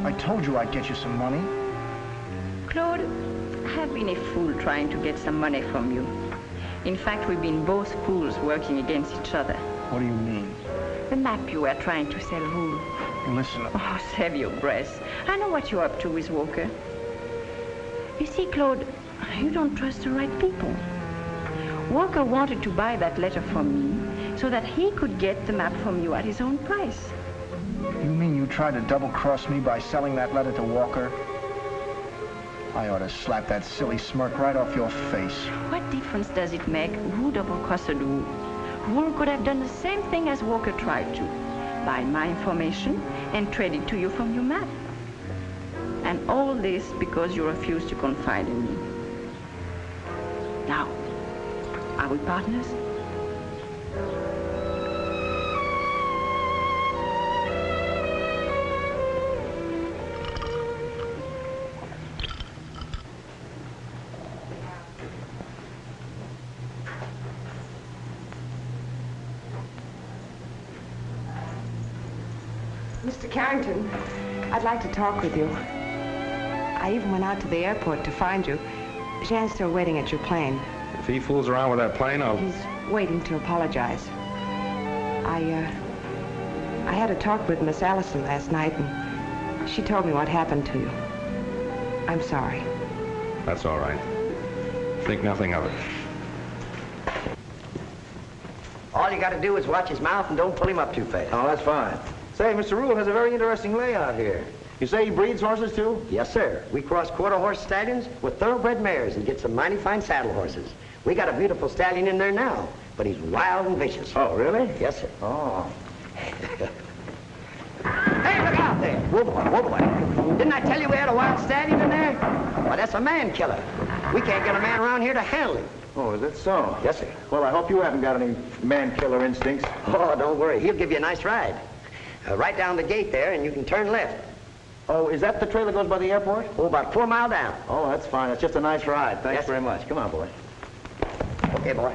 I told you I'd get you some money. Claude, I've been a fool trying to get some money from you. In fact, we've been both fools working against each other. What do you mean? The map you were trying to sell who? Listen. Oh, save your breath. I know what you're up to with Walker. You see, Claude, you don't trust the right people. Walker wanted to buy that letter from me so that he could get the map from you at his own price. You mean you tried to double-cross me by selling that letter to Walker? I ought to slap that silly smirk right off your face. What difference does it make who double-crossed who? Wool could have done the same thing as Walker tried to. Buy my information and trade it to you from your map. And all this because you refused to confide in me. Now, are we partners? Mr. Carrington, I'd like to talk with you. I even went out to the airport to find you. Jean's still waiting at your plane. If he fools around with that plane, I'll... He's waiting to apologize. I had a talk with Miss Allison last night, and she told me what happened to you. I'm sorry. That's all right. Think nothing of it. All you got to do is watch his mouth and don't pull him up too fast. Oh, that's fine. Say, Mr. Rule has a very interesting layout here. You say he breeds horses, too? Yes, sir. We cross quarter-horse stallions with thoroughbred mares and get some mighty fine saddle horses. We got a beautiful stallion in there now, but he's wild and vicious. Oh, really? Yes, sir. Oh. Hey, look out there. Whoa, boy, whoa, boy. Didn't I tell you we had a wild stallion in there? Well, that's a man killer. We can't get a man around here to handle him. Oh, is that so? Yes, sir. Well, I hope you haven't got any man-killer instincts. Oh, don't worry. He'll give you a nice ride. Right down the gate there, and you can turn left. Oh, is that the trail that goes by the airport? Oh, about 4 miles down. Oh, that's fine. It's just a nice ride. Thanks very much. Come on, boy. Okay, boy.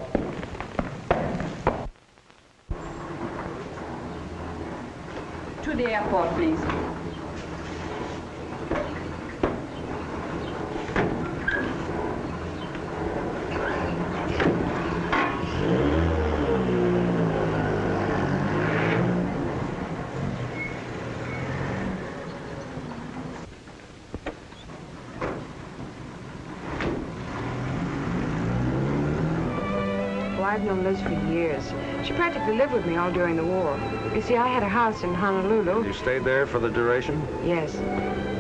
To the airport, please. I've known Liz for years. She practically lived with me all during the war. You see, I had a house in Honolulu. You stayed there for the duration? Yes.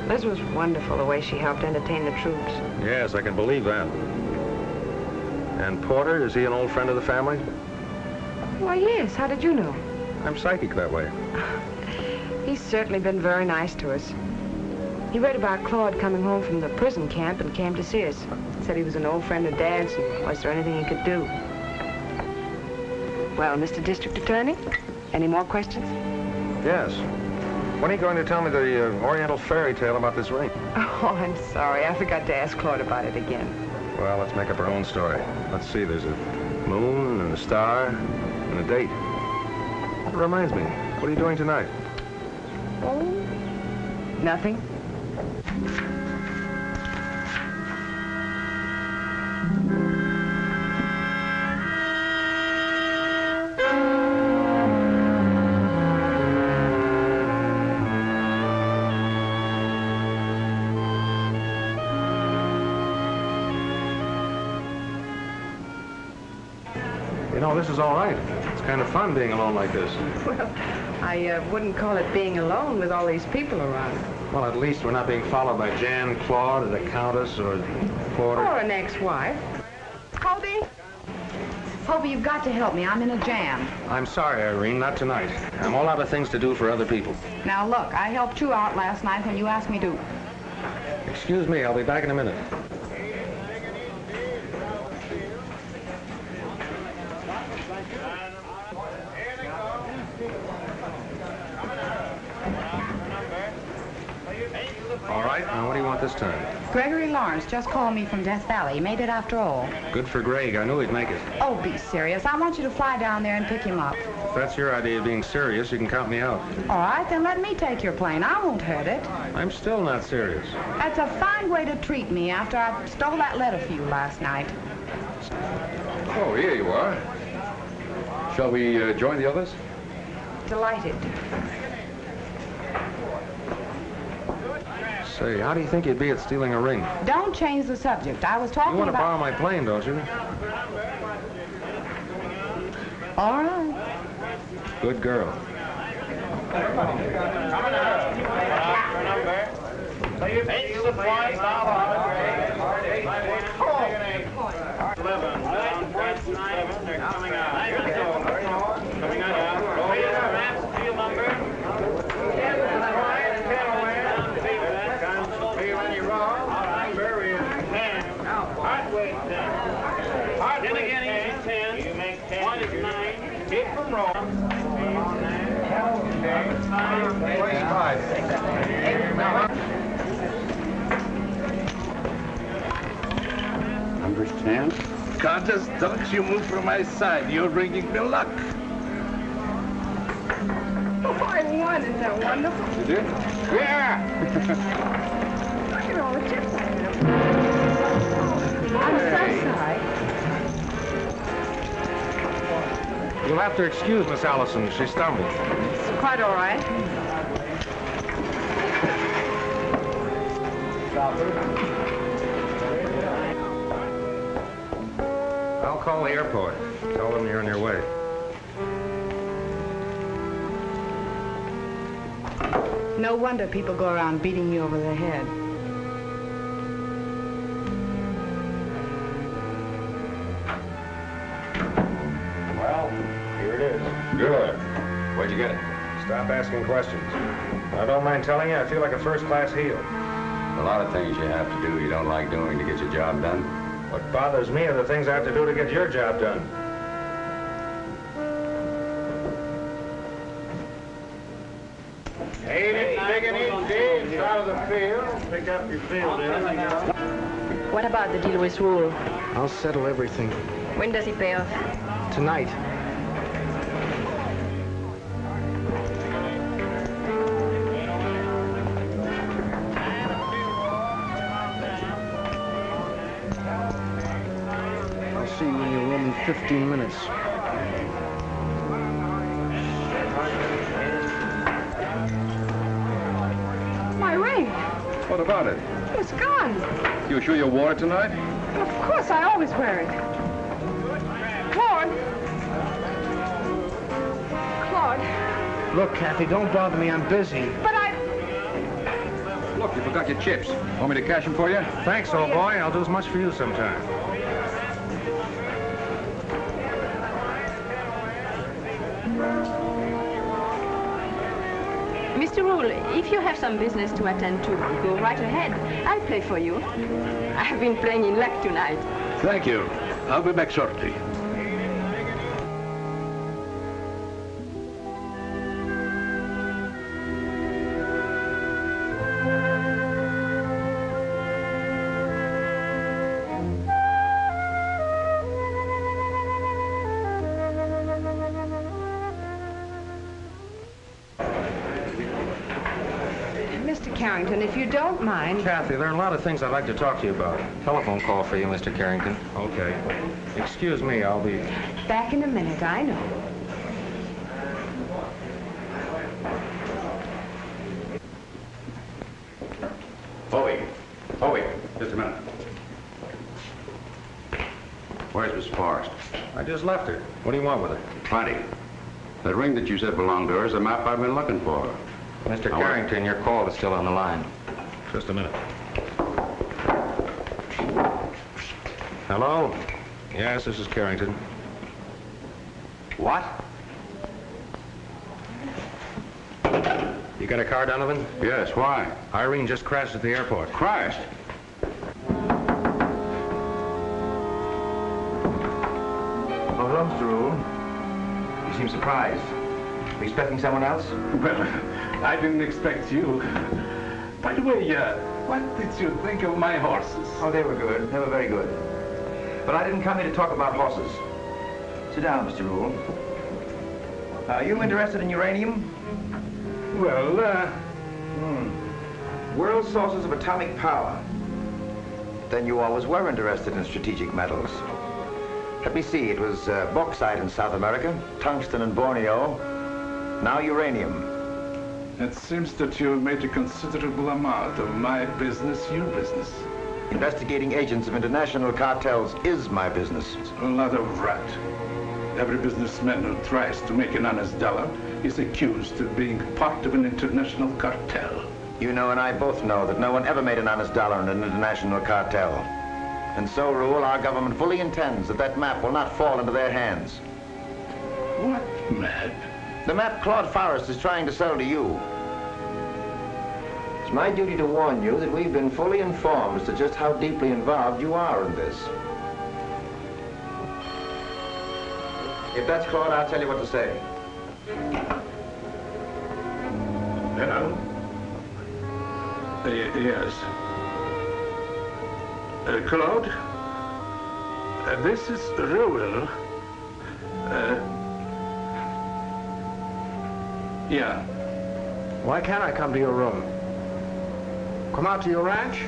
Liz was wonderful, the way she helped entertain the troops. Yes, I can believe that. And Porter, is he an old friend of the family? Why, yes. How did you know? I'm psychic that way. He's certainly been very nice to us. He read about Claude coming home from the prison camp and came to see us. Said he was an old friend of Dad's and was there anything he could do. Well, Mr. District Attorney, any more questions? Yes. When are you going to tell me the Oriental fairy tale about this ring? Oh, I'm sorry. I forgot to ask Claude about it again. Well, let's make up our own story. Let's see, there's a moon and a star and a date. That reminds me, what are you doing tonight? Oh, nothing. You know, this is all right. It's kind of fun being alone like this. Well, I wouldn't call it being alone with all these people around. Well, at least we're not being followed by Jan, Claude, or the Countess, or Porter. Or an ex-wife. Hobie? Hobie, you've got to help me. I'm in a jam. I'm sorry, Irene, not tonight. I'm all out of things to do for other people. Now, look, I helped you out last night when you asked me to. Excuse me, I'll be back in a minute. All right, now what do you want this time? Gregory Lawrence just called me from Death Valley. He made it after all. Good for Gregg. I knew he'd make it. Oh, be serious. I want you to fly down there and pick him up. If that's your idea of being serious, you can count me out. All right, then let me take your plane. I won't hurt it. I'm still not serious. That's a fine way to treat me after I stole that letter for you last night. Oh, here you are. Shall we join the others? Delighted. Say, how do you think you'd be at stealing a ring? Don't change the subject. I was talking You want to about... borrow my plane, don't you? All right. Good girl. Number 10. Countess, don't you move from my side. You're bringing me luck. Oh, I won. Isn't that wonderful? You did? Yeah! Look at all the chips I have. I'm so sorry. You'll have to excuse Miss Allison. She stumbled. It's quite all right. I'll call the airport. Tell them you're on your way. No wonder people go around beating you over the head. Well, here it is. Good. Where'd you get it? Stop asking questions. I don't mind telling you, I feel like a first-class heel. A lot of things you have to do you don't like doing to get your job done. What bothers me are the things I have to do to get your job done. Ain't it taking each day out of the field? Pick up your field, What about the deal with Rule? I'll settle everything. When does he pay off? Tonight. I'll see you in your room in 15 minutes. My ring. What about it? It's gone. You sure you wore it tonight? Of course, I always wear it. Claude. Claude. Look, Kathy, don't bother me. I'm busy. But I... Look, you forgot your chips. Want me to cash them for you? Thanks, old boy. I'll do as much for you sometime. Mr. Rule, if you have some business to attend to, go right ahead. I'll play for you. I've been playing in luck tonight. Thank you. I'll be back shortly. Mr. Carrington, if you don't mind... Kathy, there are a lot of things I'd like to talk to you about. Telephone call for you, Mr. Carrington. Okay. Excuse me, I'll be... Back in a minute, I know. Howie, just a minute. Where's Miss Forrest? I just left her. What do you want with her? Plenty. That ring that you said belonged to her is the map I've been looking for. Mr. Carrington, your call is still on the line. Just a minute. Hello? Yes, this is Carrington. What? You got a car, Donovan? Yes, why? Irene just crashed at the airport. Crashed? Oh, hello, Mr. Rule. You seem surprised. Were you expecting someone else? Well, I didn't expect you. By the way, what did you think of my horses? Oh, they were good. They were very good. But I didn't come here to talk about horses. Sit down, Mr. Rule. Are you interested in uranium? Well, World sources of atomic power. Then you always were interested in strategic metals. Let me see, it was bauxite in South America, tungsten in Borneo, now uranium. It seems that you made a considerable amount of my business your business. Investigating agents of international cartels is my business. A lot of rat. Every businessman who tries to make an honest dollar is accused of being part of an international cartel. You know and I both know that no one ever made an honest dollar in an international cartel. And so, Rule, our government fully intends that that map will not fall into their hands. What map? The map Claude Forrest is trying to sell to you. It's my duty to warn you that we've been fully informed as to just how deeply involved you are in this. If that's Claude, I'll tell you what to say. Hello? Yes. Claude? This is Rowell. Yeah. Why can't I come to your room? Come out to your ranch?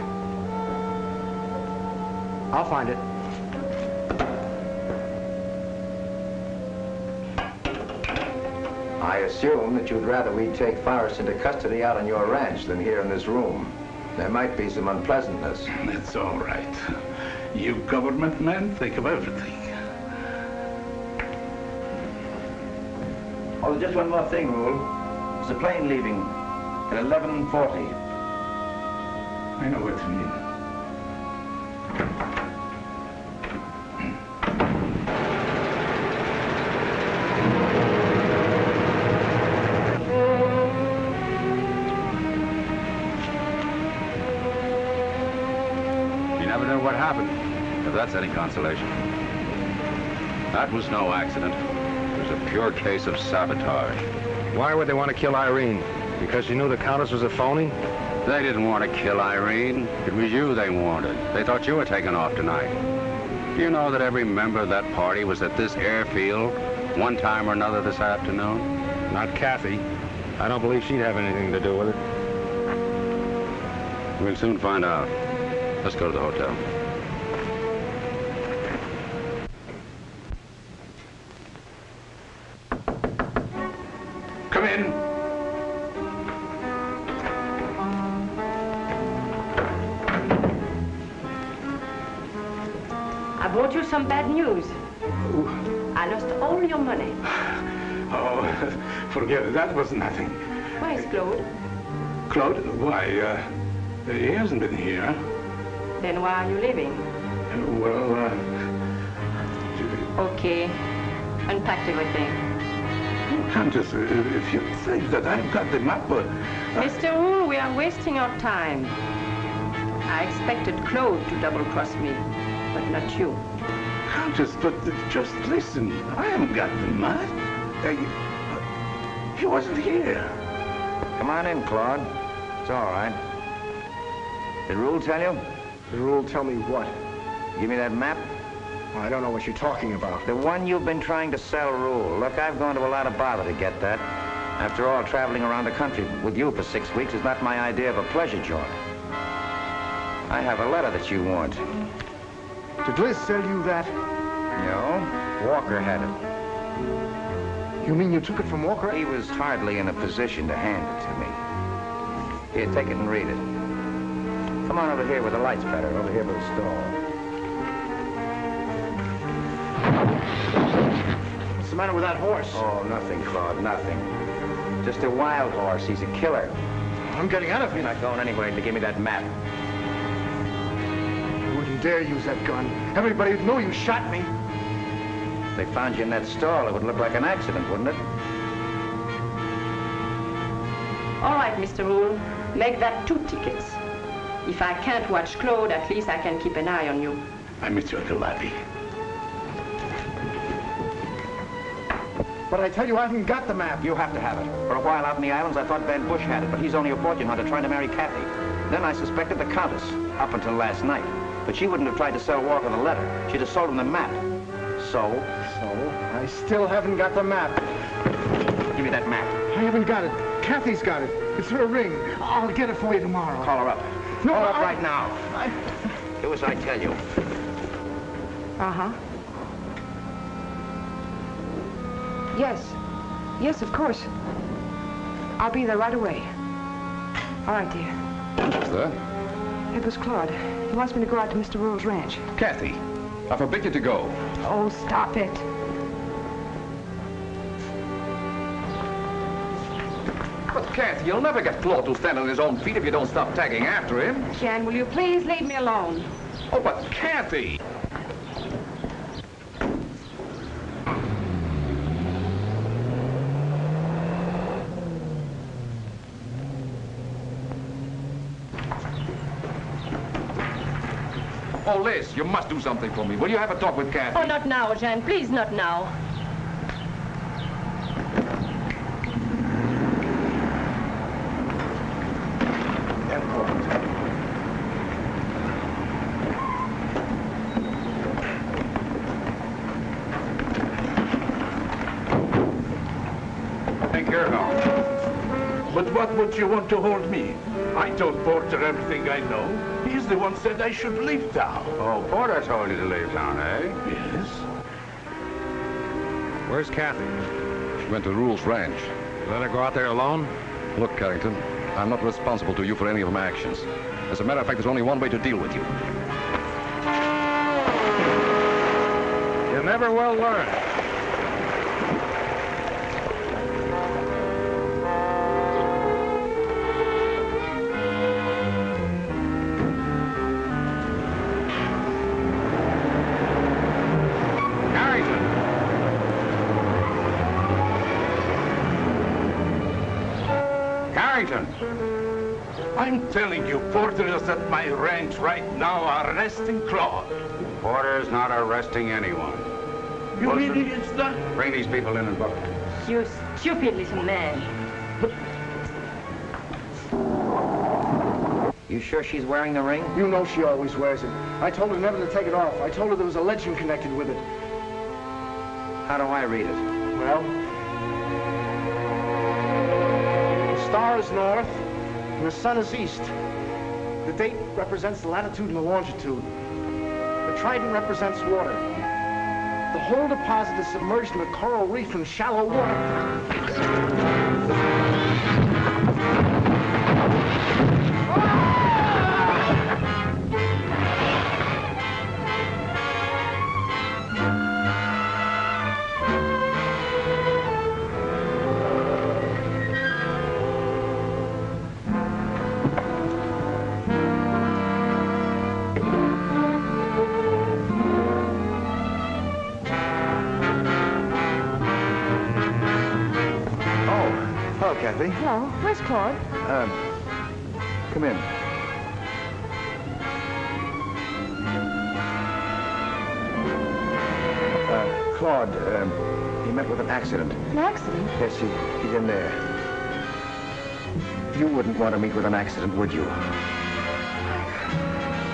I'll find it. I assume that you'd rather we take Forrest into custody out on your ranch than here in this room. There might be some unpleasantness. That's all right. You government men think of everything. Oh, just one more thing, Rule. There's a plane leaving at 11:40. I know what you mean. You never know what happened, if that's any consolation. That was no accident. It was a pure case of sabotage. Why would they want to kill Irene? Because she knew the Countess was a phony? They didn't want to kill Irene. It was you they wanted. They thought you were taking off tonight. Do you know that every member of that party was at this airfield one time or another this afternoon? Not Kathy. I don't believe she'd have anything to do with it. We'll soon find out. Let's go to the hotel. Come in. I brought you some bad news. I lost all your money. Oh, forget it. That was nothing. Where's Claude? Claude? Why, he hasn't been here. Then why are you leaving? Well, Okay. Unpack everything. Countess, if you think that I've got the map... Mr. Rule, we are wasting our time. I expected Claude to double-cross me, but not you. Countess, but just listen. I haven't got the map. He wasn't here. Come on in, Claude. It's all right. Did Rule tell you? Did Rule tell me what? Give me that map. I don't know what you're talking about. The one you've been trying to sell, Rule. Look, I've gone to a lot of bother to get that. After all, traveling around the country with you for 6 weeks is not my idea of a pleasure jaunt. I have a letter that you want. Did Liz sell you that? No, Walker had it. You mean you took it from Walker? He was hardly in a position to hand it to me. Here, take it and read it. Come on over here where the light's better, over here by the stall. What's the matter with that horse? Oh, nothing, Claude, nothing. Just a wild horse. He's a killer. I'm getting out of here. You're not going anywhere to give me that map. I wouldn't dare use that gun. Everybody would know you shot me. If they found you in that stall, it would look like an accident, wouldn't it? All right, Mr. Rule. Make that 2 tickets. If I can't watch Claude, at least I can keep an eye on you. I meet you at the lobby. But I tell you, I haven't got the map. You have to have it. For a while out in the islands, I thought Van Bush had it, but he's only a fortune hunter trying to marry Kathy. Then I suspected the Countess, up until last night. But she wouldn't have tried to sell Walker the letter. She'd have sold him the map. So? I still haven't got the map. Give me that map. I haven't got it. Kathy's got it. It's her ring. I'll get it for you tomorrow. Call her up. No, Call her up right now. Do as I tell you. Uh-huh. Yes. Yes, of course. I'll be there right away. All right, dear. What's that? It was Claude. He wants me to go out to Mr. Rule's ranch. Kathy, I forbid you to go. Oh, stop it. Kathy, you'll never get Claude to stand on his own feet if you don't stop tagging after him. Jan, will you please leave me alone? Oh, but Kathy! Oh, Liz, you must do something for me. Will you have a talk with Kathy? Oh, not now, Jan. Please, not now. But what would you want to hold me? I told Porter everything I know. He's the one said I should leave town. Oh, Porter told you to leave town, eh? Yes. Where's Kathy? She went to Rule's ranch. Let her go out there alone? Look, Carrington, I'm not responsible to you for any of my actions. As a matter of fact, there's only one way to deal with you. You never will learn. I'm telling you, Porter's at my ranch right now arresting Claude. Porter's not arresting anyone. You mean it's not? Bring these people in and book. You stupid little man. You sure she's wearing the ring? You know she always wears it. I told her never to take it off. I told her there was a legend connected with it. How do I read it? Well, the star is north, and the sun is east. The date represents the latitude and the longitude. The trident represents water. The whole deposit is submerged in a coral reef in shallow water. Kathy. Hello. Where's Claude? Come in. Claude, he met with an accident. An accident? Yes, he's in there. You wouldn't want to meet with an accident, would you?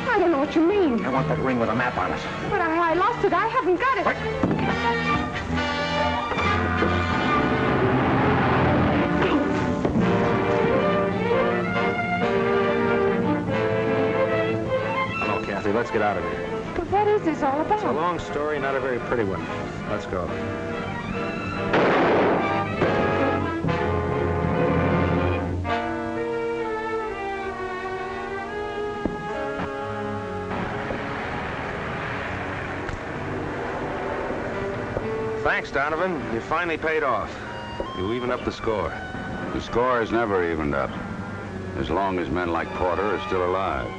I don't know what you mean. I want that ring with a map on it. But I lost it. I haven't got it. Let's get out of here. But what is this all about? It's a long story, not a very pretty one. Let's go. Thanks, Donovan. You finally paid off. You evened up the score. The score is never evened up, as long as men like Porter are still alive.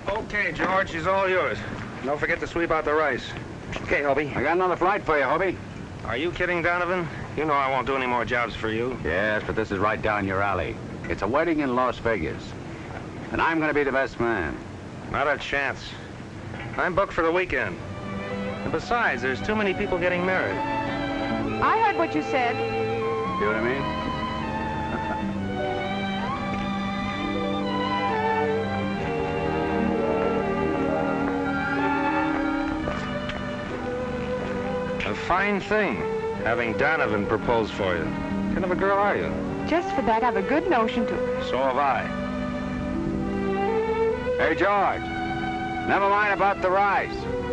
Okay, George, she's all yours. Don't forget to sweep out the rice. Okay, Hobie. I got another flight for you, Hobie. Are you kidding, Donovan? You know I won't do any more jobs for you. Yes, but this is right down your alley. It's a wedding in Las Vegas. And I'm going to be the best man. Not a chance. I'm booked for the weekend. And besides, there's too many people getting married. I heard what you said. See what I mean? A fine thing, having Donovan propose for you. What kind of a girl are you? Just for that, I've a good notion to. So have I. Hey, George. Never mind about the rice.